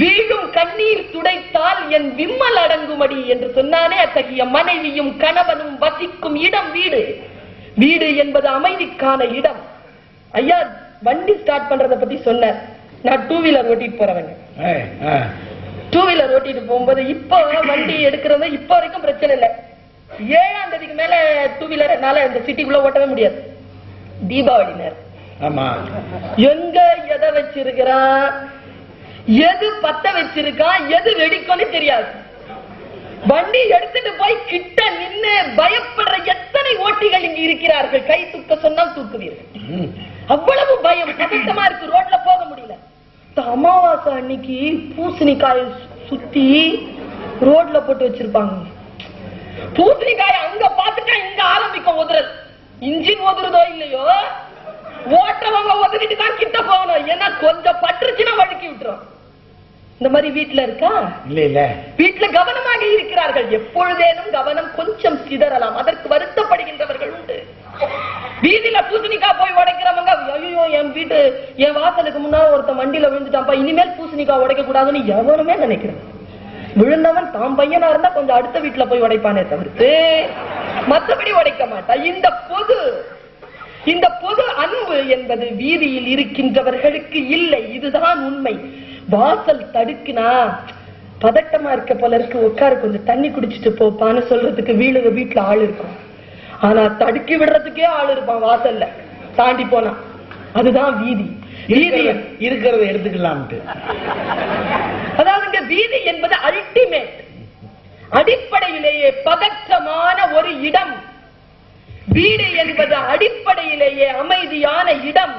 வீழும் கண்ணீர் துடைத்தால் என் விம்மல் அடங்குமடி என்று சொன்னானே. அத்தகைய மனைவியும் கணவனும் வசிக்கும் இடம் வீடு. வீடு என்பது அமைதிக்கான இடம். ஐயா வண்டி ஸ்டார்ட் பண்றத பத்தி சொன்னார். நான் 2 வீலர் ஓட்டிட்டு போறவங்க. 2 வீலர் ஓட்டிட்டு போகும்போது இப்ப வண்டி எடுக்கிறது இப்ப வரைக்கும் பிரச்சனை இல்லை. 7ஆம் தேதிக்கு மேல 2 வீலர் என்னால இந்த சிட்டிக்குள்ள ஓட்டவே முடியாது. தீபாவளி நேரம். ஆமா, எங்க எதை வச்சிருக்கிறான், எது பத்த வச்சிருக்கான், எது வெடிக்கும்னு தெரியாது. வண்டி எடுத்துட்டு போய் கிட்ட நின்னு பயப்படுற எத்தனை ஓட்டிகள் இங்க இருக்கிறார்கள். கை தூக்க சொன்னால் தூக்குவீர்கள். அவ்வளவு பயம், பதட்டமா இருக்கு. ரோட்ல போக முடியல. அமாவாசை அன்னைக்கு பூசணிக்காயை சுத்தி ரோட்ல போட்டு வச்சிருப்பாங்க. பூசணிக்காய அங்க பாத்துட்டா இங்க ஆரம்பிக்கும் உதறல். இன்ஜின் உதறதோ இல்லையோ, ஓட்டவங்க உதறிட்டு தான் கிட்ட போகணும். ஏன்னா கொஞ்சம் பற்றுச்சுன்னா வழுக்கி விட்டுரும். இந்த மாதிரி வீட்டுல இருக்கா? இல்ல இல்ல. வீட்டுல கவனமாக இருக்கிறார்கள். எப்பொழுதேனும் கவனம் கொஞ்சம் சிதறலாம். அதற்கு வருத்தப்படுகின்றவர்கள் உண்டு. வீதியில பூசணிக்காய் போய் உடைக்கிறவங்க, ஐயோ என் வாசலுக்கு முன்னால ஒருத்தன் வண்டியில விழுந்துட்டான்ப்பா, இனிமேல் பூசணிக்காய் உடைக்க கூடாதுன்னு எவனுமே நினைக்கிறேன். விழுந்தவன் தாம் பையனா இருந்தா கொஞ்சம் அடுத்த வீட்டுல போய் உடைப்பானே தவிர்த்து மற்றபடி உடைக்க மாட்டான். இந்த பொது அன்பு என்பது வீதியில் இருக்கின்றவர்களுக்கு இல்லை. இதுதான் உண்மை. வாசல் தடுக்கினா பதட்டமா இருக்க போல இருக்கு, உட்காரு கொஞ்சம் தண்ணி குடிச்சிட்டு போப்பான்னு சொல்றதுக்கு வீட்டுல ஆள் இருக்கும். ஆனா தடுக்கி விடுறதுக்கே ஆள் இருப்பான் வாசல்ல. தாண்டி போனா அதுதான் வீதி. வீதி இருக்கிறத எடுத்துக்கலாம். அதாவது வீதி என்பது அல்டிமேட், அடிப்படையிலேயே பதற்றமான ஒரு இடம். வீடு என்பது அடிப்படையிலேயே அமைதியான இடம்.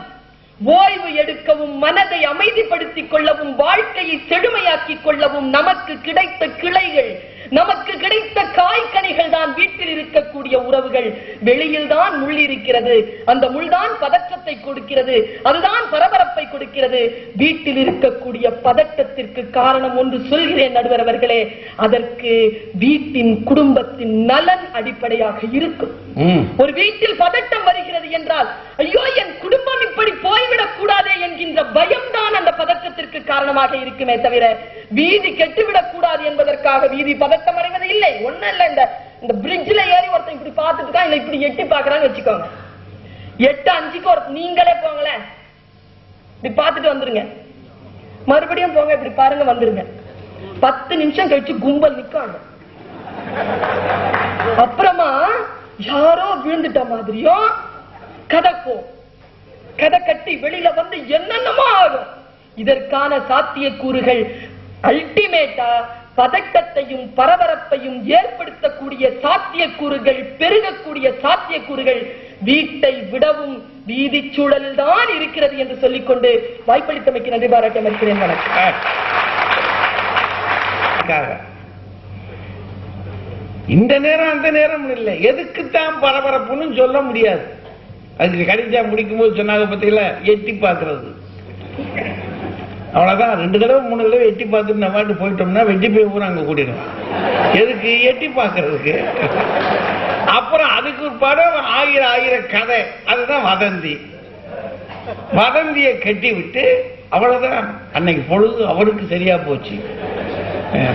ஓய்வு எடுக்கவும், மனதை அமைதிப்படுத்திக் கொள்ளவும், வாழ்க்கையை செழுமையாக்கிக் கொள்ளவும் நமக்கு கிடைத்த கிளைகள், நமக்கு கிடைத்த காய்கனிகள் தான் வீட்டில் இருக்கக்கூடிய உறவுகள். வெளியில் தான் முள் இருக்கிறது. அந்த முள் தான் பதற்றத்தை கொடுக்கிறது, அதுதான் பரபரப்பை கொடுக்கிறது. வீட்டில் இருக்கக்கூடிய பதட்டத்திற்கு காரணம் ஒன்று சொல்கிறேன் நடுவர் அவர்களே, அதற்கு வீட்டின் குடும்பத்தின் நலன் அடிப்படையாக இருக்கும். ஒரு வீட்டில் பதட்டம் வருகிறது என்றால், ஐயோ என் குடும்பம் இப்படி போய்விடக் கூடாதே என்கின்ற பயம்தான் அந்த பதற்றத்திற்கு காரணமாக இருக்குமே தவிர வீதி கெட்டுவிடக் கூடாது என்பதற்காக வீதி பதட்டம் அடைவது இல்லை. ஒண்ணு இல்ல, இந்த பிரிட்ஜ்ல ஏறி ஒருத்தன் இப்படி பார்த்துட்டு இல்ல இப்படி எட்டி பாக்குறான்னு வச்சுக்கோங்க. 8:05 ஒரு நீங்களே போங்களேன், இப்படி பார்த்துட்டு வந்துருங்க. மறுபடியும் போங்க, இப்படி பாருங்க, வந்துருங்க. 10 நிமிஷம் கழிச்சு கும்பல் நிக்காங்க. அப்புறமா யாரோ விழுந்துட்ட மாதிரியும் கதப்போம். கதை கட்டி வெளியில வந்து என்னென்னமோ ஆகும். இதற்கான சாத்தியக்கூறுகள் அல்டிமேட்டா பதட்டத்தையும் பரபரப்பையும் ஏற்படுத்தக்கூடிய சாத்தியக்கூறுகள், பெருகக்கூடிய சாத்தியக்கூறுகள் வீட்டை விடவும் வீதி சூழலில் தான் இருக்கிறது என்று சொல்லிக்கொண்டு வாய்ப்பளித்தமைக்கு நன்றி பாராட்ட மறுக்கிறேன். வணக்கம். இந்த நேரம் அந்த நேரம் இல்லை, எதுக்குத்தான் பரபரப்புன்னு சொல்ல முடியாது. அதுக்கு கடிஜா முடிக்கும் போது சொன்னாங்க பார்த்தீங்களா, எட்டி பார்க்கறது. அவ்வளவுதான். 2 தடவை 3 தடவை எட்டி பார்த்துட்டு நம்ம போயிட்டோம்னா வெட்டி போய் ஊர் அங்க கூட்டிடும். எதுக்கு? எட்டி பார்க்கறதுக்கு. அப்புறம் அதுக்கு ஒரு படம் ஆயிரம் கதை. அதுதான் வதந்தி. வதந்தியை கட்டி விட்டு அவ்வளவுதான். அன்னைக்கு பொழுது அவருக்கு சரியா போச்சு.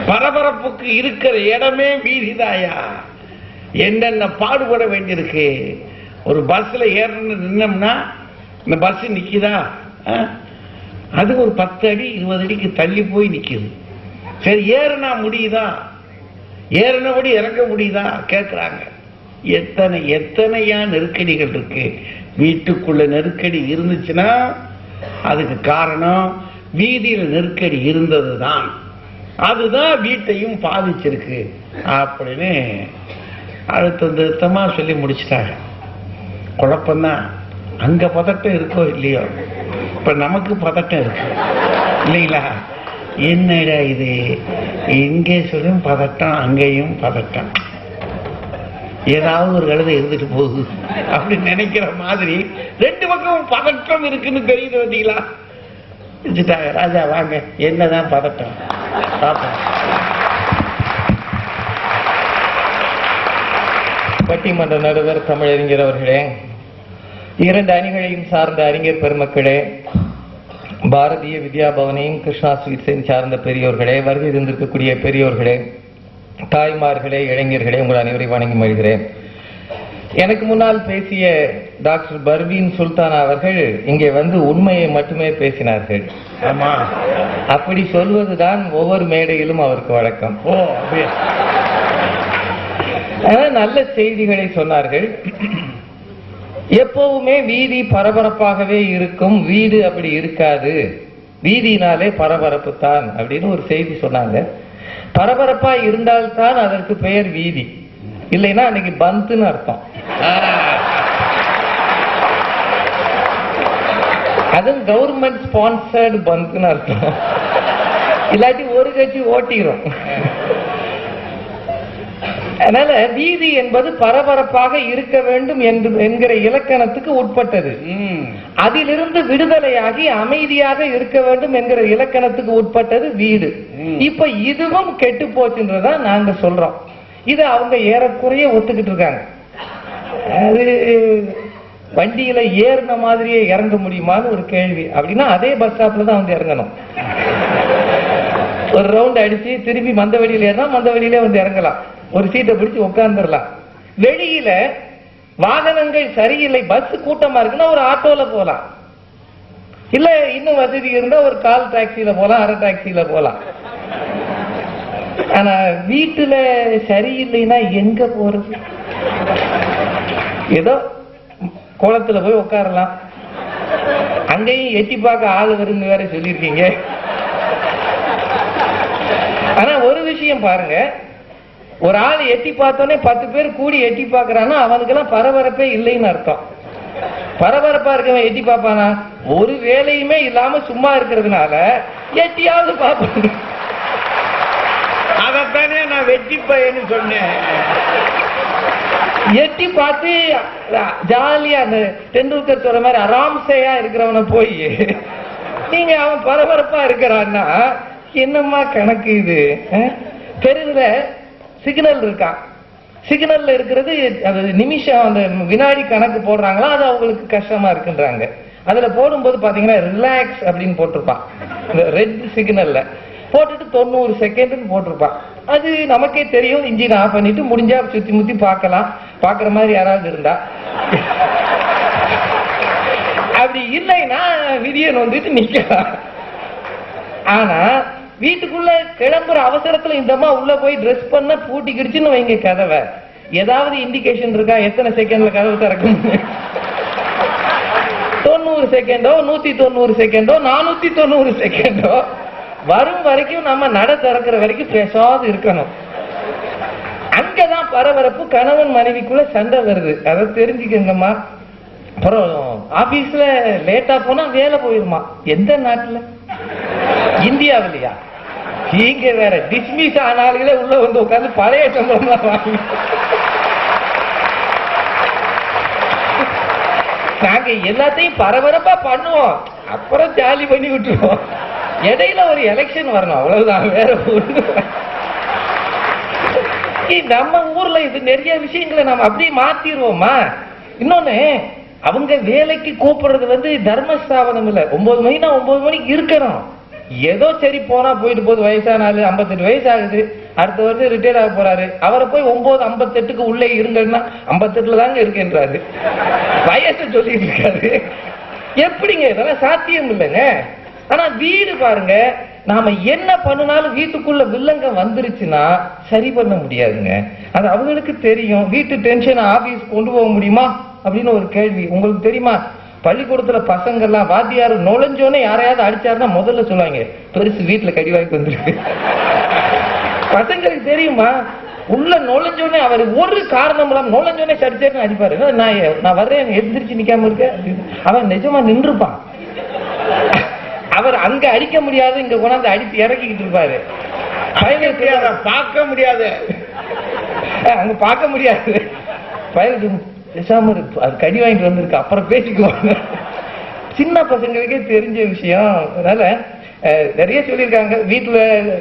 பரபரப்புக்கு இருக்கிற இடமே வீதிதாயா. என்னென்ன பாடுபட வேண்டியிருக்கு. ஒரு பஸ்ல ஏறணும்னு நின்னோம்னா இந்த பஸ் நிக்குதா, அது ஒரு 10 அடி 20 அடிக்கு தள்ளி போய் நிக்குது. சரி, ஏறினா முடியுதா, ஏறினபடி இறங்க முடியுதா கேட்கிறாங்க. எத்தனையா நெருக்கடிகள் இருக்கு. வீட்டுக்குள்ள நெருக்கடி இருந்துச்சுன்னா அதுக்கு காரணம் வீதியில நெருக்கடி இருந்ததுதான். அதுதான் வீட்டையும் பாதிச்சிருக்கு அப்படின்னு அழுத்தமா சொல்லி முடிச்சுட்டாங்க. குழப்பம்தான். அங்க பதட்டம் இருக்கோ இல்லையோ, இப்ப நமக்கு பதட்டம் இருக்கு இல்லைங்களா? என்னடா இது, இங்கே சொல்லும் பதட்டம், அங்கேயும் பதட்டம், ஏதாவது ஒரு கழுதை இருந்துட்டு போகுது அப்படின்னு நினைக்கிற மாதிரி 2 பக்கம் பதட்டம் இருக்குன்னு தெரியுது. வந்தீங்களா? ராஜா வாங்க, என்னதான் பதட்டம் பார்ப்போம். பட்டிமன்ற நடுவர் தமிழறிஞர் அவர்களே, 2 அணிகளையும் சார்ந்த அறிஞர் பெருமக்களே, பாரதிய வித்யா பவனையும் கிருஷ்ணா ஸ்வீட்ஸையும் சார்ந்த பெரியோர்களே, வருகை இருந்திருக்கக்கூடிய பெரியோர்களே, தாய்மார்களே, இளைஞர்களே, உங்கள் அனைவரையும் வணங்கி மகிழ்கிறேன். எனக்கு முன்னால் பேசிய டாக்டர் பர்வீன் சுல்தானா அவர்கள் இங்கே வந்து உண்மையை மட்டுமே பேசினார்கள். ஆமா, அப்படி சொல்வதுதான் ஒவ்வொரு மேடையிலும் அவருக்கு வழக்கம். ஓ அப்படியே. நல்ல செய்திகளை சொன்னார்கள். எப்பவுமே வீதி பரபரப்பாகவே இருக்கும், வீடு அப்படி இருக்காது, வீதியினாலே பரபரப்பு தான் அப்படின்னு ஒரு செய்தி சொன்னாங்க. பரபரப்பா இருந்தால்தான் அதற்கு பெயர் வீதி, இல்லைன்னா அன்னைக்கு பந்துன்னு அர்த்தம். அதுவும் கவர்மெண்ட் ஸ்பான்சர்டு பந்துன்னு அர்த்தம், இல்லாட்டி ஒரு கட்சி ஓட்டிடும். அதனால வீதி என்பது பரபரப்பாக இருக்க வேண்டும் என்கிற இலக்கணத்துக்கு உட்பட்டது. அதிலிருந்து விடுதலையாகி அமைதியாக இருக்க வேண்டும் என்கிற இலக்கணத்துக்கு உட்பட்டது வீடு. இப்ப இதுவும் கெட்டு போச்சுன்றதான் நாங்க சொல்றோம். இது அவங்க ஏறக்குறைய ஒத்துக்கிட்டு இருக்காங்க. அது வண்டியில ஏறின மாதிரியே இறங்க முடியுமான்னு ஒரு கேள்வி. அப்படின்னா அதே பஸ் ஸ்டாப்ல தான் வந்து இறங்கணும். ஒரு ரவுண்ட் அடிச்சு திரும்பி மந்த வழியில ஏறினா மந்த வழியிலே வந்து இறங்கலாம், ஒரு சீட்டை பிடிச்சு உட்கார்ந்துடலாம். வெளியில வாகனங்கள் சரியில்லை, பஸ் கூட்டமா இருக்குன்னா ஒரு ஆட்டோல போலாம், இல்ல இன்னும் வசதி இருந்தா ஒரு கால் டாக்ஸில போலாம், அரை டாக்ஸில போலாம். ஆனா வீட்டுல சரியில்லைன்னா எங்க போறது? ஏதோ குளத்துல போய் உட்காரலாம், அங்கேயும் எட்டி பார்க்க ஆள் வருன்னு வேற சொல்லியிருக்கீங்க. ஆனா ஒரு விஷயம் பாருங்க, ஒரு ஆள் எட்டி பார்த்தோன்னே 10 பேர் கூடி எட்டி பார்க்கறான்னா அவனுக்கு எல்லாம் பரபரப்பே இல்லைன்னு அர்த்தம். பரபரப்பா இருக்கவன் எட்டி பார்ப்பானா? ஒரு வேலையுமே இல்லாம சும்மா இருக்கிறதுனால எட்டியாவது பார்ப்பாங்க. அதத்தானே நான் வெட்டி பையன்னு சொன்னேன். எட்டி பார்த்து ஜாலியா அந்த டெண்டுல்கர் சொல்ற மாதிரி அராம்சையா இருக்கிறவன போய் நீங்க அவன் பரபரப்பா இருக்கிறான்னா என்னம்மா கணக்கு இது? தெருவுல சிக்னல் இருக்கா, சிக்னல்ல இருக்கிறது நிமிஷம் அந்த வினாடி கணக்கு போடுறாங்களா, அது அவங்களுக்கு கஷ்டமா இருக்குன்றாங்க. அதுல போடும்போது பாத்தீங்கன்னா ரிலாக்ஸ் அப்படின்னு போட்டிருப்பான், இந்த ரெட் சிக்னல்ல போட்டுட்டு 90 செகண்ட் போட்டிருப்பான். அது நமக்கே தெரியும். இன்ஜின் ஆஃப் பண்ணிட்டு முடிஞ்சா சுத்தி முத்தி பார்க்கலாம், பாக்குற மாதிரி யாராவது இருந்தா. அப்படி இல்லைன்னா விதியன் வந்துட்டு நிக்கலாம். ஆனா வீட்டுக்குள்ள கிளம்புற அவசரத்துல இந்தமா உள்ள போய் ட்ரெஸ் பண்ண பூட்டிக்கிடுச்சுன்னு வைங்க கதவை, ஏதாவது இண்டிகேஷன் இருக்கா எத்தனை செகண்ட்ல கதவு திறக்கும்? 90 செகண்டோ 190 செகண்டோ 490 செகண்டோ வரும் வரைக்கும் நம்ம நட திறக்கிற வரைக்கும் பேசாது இருக்கணும். அங்கதான் பரபரப்பு, கணவன் மனைவிக்குள்ள சண்டை வருது. அதை தெரிஞ்சுக்கங்கம்மா. அப்புறம் ஆபீஸ்ல லேட்டா போனா வேலை போயிருமா. எந்த நாட்டுல? இந்தியாவிலையா? இங்க வேற டிஸ்மிஸ் ஆனாலே உள்ள வந்து உட்கார்ந்து பழைய சம்பளம் வாங்கி நாங்க எல்லாத்தையும் பரபரப்பா பண்ணுவோம், அப்புறம் ஜாலி பண்ணி விட்டுருவோம். இடையில ஒரு எலெக்ஷன் வரணும், அவ்வளவுதான், வேற ஒண்ணு. நம்ம ஊர்ல இது நிறைய விஷயங்களை நம்ம அப்படியே மாத்திடுவோமா. இன்னொன்னு, அவங்க வேலைக்கு கூப்பிடுறது வந்து தர்மஸ்தாபனம் இல்ல. 9 மணினா 9 மணிக்கு இருக்கணும். ஏதோ சரி போனா போயிட்டு போது, வயசானாலு 58 வயசு ஆகுது, அடுத்த வருஷம் ரிட்டையர் ஆக போறாரு. அவரை போய் 9:58 உள்ளே இருங்கன்னா 58 தாங்க இருக்குன்றாரு, வயசை சொல்லிட்டு இருக்காரு. எப்படிங்க இதெல்லாம் சாத்தியம் இல்லைங்க. ஆனா வீடு பாருங்க, நாம என்ன பண்ணினாலும் வீட்டுக்குள்ள வில்லங்க வந்துருச்சுன்னா சரி பண்ண முடியாதுங்க. அது அவங்களுக்கு தெரியும். வீட்டு டென்ஷன் ஆபீஸ் கொண்டு போக முடியுமா அப்படின்னு ஒரு கேள்வி. உங்களுக்கு தெரியுமா, பள்ளிக்கூடத்துல பசங்க எல்லாம் வாத்தியார் நுழைஞ்சோன்னே யாரையாவது அடிச்சாருன்னா முதல்ல சொல்லுவாங்க, பெருசு வீட்டுல கடிவாய்ப்பு வந்துருக்கு. பசங்களுக்கு தெரியுமா, உள்ள நுழைஞ்சோடனே அவர் ஒரு காரணம் இல்லாம நுழைஞ்சோடனே சடிச்சேன்னு அடிப்பாரு. நான் வர்றேன் எந்திரிச்சு நிக்காம இருக்க, அவன் நிஜமா நின்றுப்பான். அவர் அங்க அடிக்க முடியாது, இங்க கொண்டாந்து அடிச்சு இறக்கிக்கிட்டு இருப்பாரு. பார்க்க முடியாது, அங்க பார்க்க முடியாது. பயனுக்கு பேசாம இருக்கு, அது கடி வாங்கிட்டு வந்திருக்கு, அப்புறம் பேசிக்குவாங்க. சின்ன பசங்களுக்கே தெரிஞ்ச விஷயம். அதனால நிறைய சொல்லியிருக்காங்க, வீட்டுல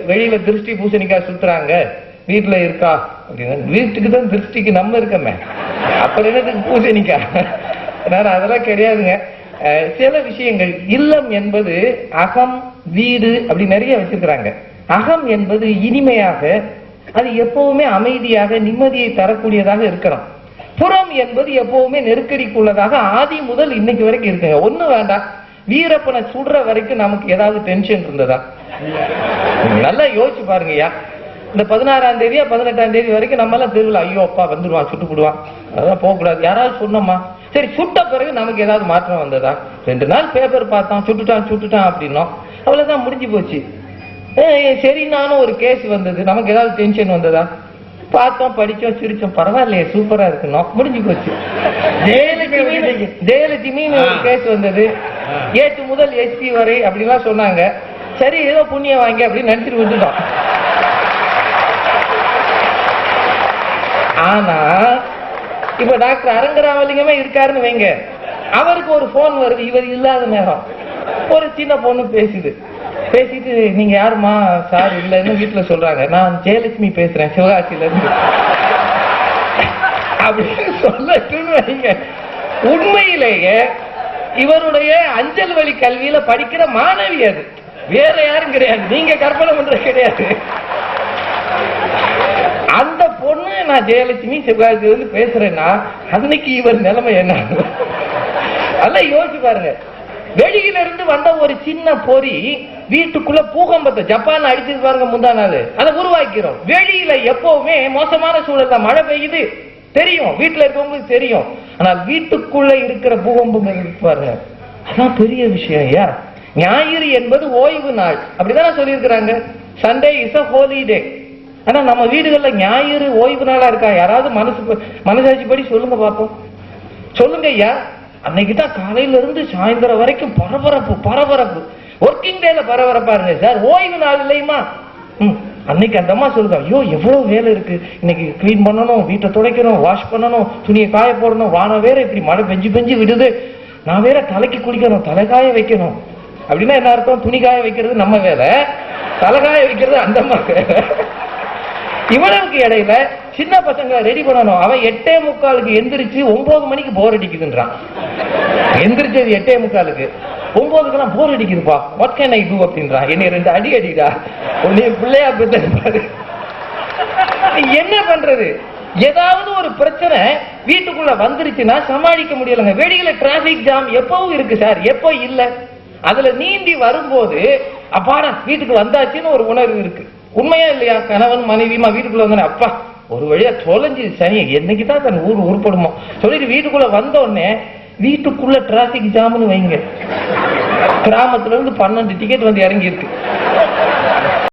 வெளியில திருஷ்டி பூசணிக்காய் சுத்துறாங்க, வீட்டுல இருக்கா அப்படின்னா வீட்டுக்கு தான் திருஷ்டிக்கு நம்ம இருக்கமே, அப்புறம் என்னதுக்கு பூசணிக்காய்? அதனால அதெல்லாம் கிடையாதுங்க. சில விஷயங்கள், இல்லம் என்பது அகம் வீடு அப்படி நிறைய வச்சிருக்கிறாங்க. அகம் என்பது இனிமையாக, அது எப்பவுமே அமைதியாக நிம்மதியை தரக்கூடியதாக இருக்கணும். புறம் என்பது எப்பவுமே நெருக்கடிக்குள்ளதாக ஆதி முதல் இன்னைக்கு வரைக்கும் இருக்குங்க. ஒண்ணு வேண்டாம், வீரப்பனை சுடுற வரைக்கும் நமக்கு ஏதாவது டென்ஷன் இருந்ததா? நல்லா யோசிச்சு பாருங்கய்யா. இந்த 16ஆம் தேதியா 18ஆம் தேதி வரைக்கும் நம்ம எல்லாம் தெருவில் ஐயோ அப்பா வந்துடுவான், சுட்டு போடுவான், அதான் போகக்கூடாது. யாராவது சொன்னோமா? சரி, சுட்ட பிறகு நமக்கு ஏதாவது மாற்றம் வந்ததா? 2 நாள் பேப்பர் பார்த்தோம், சுட்டுட்டான் அப்படின்னோம், அவ்வளவுதான், முடிஞ்சு போச்சு. சரி, நானும் ஒரு கேஸ் வந்தது, நமக்கு ஏதாவது டென்ஷன் வந்ததா? பார்த்தோம், படிச்சோம், சிரிச்சோம், பரவாயில்லையே சூப்பரா இருக்கணும், முடிஞ்சு போச்சு. ஜெயலட்சுமின்னு ஒரு கேஸ் வந்தது, ஏட்டு முதல் எஸ்பி வரை அப்படிலாம் சொன்னாங்க. சரி, ஏதோ புண்ணியம் வாங்கி அப்படின்னு நினைச்சிட்டு விட்டுட்டோம். ஆனா இப்ப டாக்டர் அரங்கராமலிங்கமே இருக்காருன்னு வைங்க, அவருக்கு ஒரு போன் வருது, இவர் இல்லாத நேரம். ஒரு சின்ன பொண்ணு பேசிட்டு நீங்க யாருமா? சார் இல்லன்னு வீட்டுல சொல்றாங்க. நான் ஜெயலட்சுமி பேசுறேன், சிவகாசியில இருந்து அப்படின்னு சொல்லட்டுன்னு வைங்க. உண்மையிலேயே இவருடைய அஞ்சல் வழி கல்வியில படிக்கிற மாணவி அது, வேற யாரும் கிடையாது, நீங்க கற்பனை பண்றது கிடையாது. அந்த பொண்ணு நான் ஜெயலட்சுமி சிவகாசி வந்து பேசுறேன்னா அன்னைக்கு இவர் நிலைமை என்ன? அதெல்லாம் யோசிச்சு பாருங்க. வெளியில இருந்து வந்த ஒரு சின்ன பொறி வீட்டுக்குள்ள பூகம்பத்தை ஜப்பான் அடிச்சது பாருங்க முந்தா நாள், அதை உருவாக்கிறோம். வெளியில எப்பவுமே மோசமான சூழல்ல மழை பெய்யுது தெரியும், வீட்டுல இருக்கவங்களுக்கு தெரியும். ஆனா வீட்டுக்குள்ள இருக்கிற பூகம்பம் பாருங்க, அதான் பெரிய விஷயம். ஐயா, ஞாயிறு என்பது ஓய்வு நாள் அப்படிதான் சொல்லியிருக்கிறாங்க. Sunday is a holiday. ஆனா நம்ம வீடுகள்ல ஞாயிறு ஓய்வு நாளா இருக்கா? யாராவது மனசாட்சி படி சொல்லுங்க பாப்போம். சொல்லுங்க ஐயா. அன்னைக்குதான் காலையில இருந்து சாயந்தரம் வரைக்கும் பரபரப்பு. ஒர்க்கிங் டேல பரபரப்பாருங்க சார், ஓய்வு நாள் இல்லையுமா? அன்னைக்கு அந்த அம்மா சொல்லுங்க, ஐயோ எவ்வளவு வேலை இருக்கு, இன்னைக்கு கிளீன் பண்ணணும், வீட்டை துடைக்கணும், வாஷ் பண்ணணும், துணியை காய போடணும், வானம் வேற இப்படி மழை பெஞ்சு விடுது, நான் வேற தலைக்கு குளிக்கணும், தலை காய வைக்கணும். அப்படின்னா என்ன அர்த்தம்? துணி காய வைக்கிறது நம்ம வேலை, தலை காய வைக்கிறது அந்த அம்மா வேலை. இவ்வளவுக்கு இடையில சின்ன பசங்க ரெடி பண்ணணும். அவன் 8:45 எந்திரிச்சு 9 மணிக்கு போர் அடிக்குதுன்றான். எந்திரிச்சது 8:45, 9க்குலாம் போர் அடிக்குதுப்பா, வாட் கேன் ஐ டூ அப்படின்றான். என்னை 2 அடி அடிடா, உன்னை பிள்ளையா பெற்று என்ன பண்றது? ஏதாவது ஒரு பிரச்சனை வீட்டுக்குள்ள வந்துருச்சுன்னா சமாளிக்க முடியலங்க. வெளியில டிராபிக் ஜாம் எப்பவும் இருக்கு சார், எப்போ இல்ல. அதுல நீந்தி வரும்போது அப்பாடா வீட்டுக்கு வந்தாச்சுன்னு ஒரு உணர்வு இருக்கு. உண்மையா இல்லையா? கணவன் மனைவியுமா வீட்டுக்குள்ள வந்தோடனே அப்பா ஒரு வழியா தொலைஞ்சு சனி, என்னைக்குதான் தன் ஊர் உருப்படுமோ சொல்லிட்டு வீட்டுக்குள்ள வந்தோடனே வீட்டுக்குள்ள டிராபிக் ஜாம்னு வைங்க. கிராமத்துல இருந்து 12 டிக்கெட் வந்து இறங்கி இருக்கு.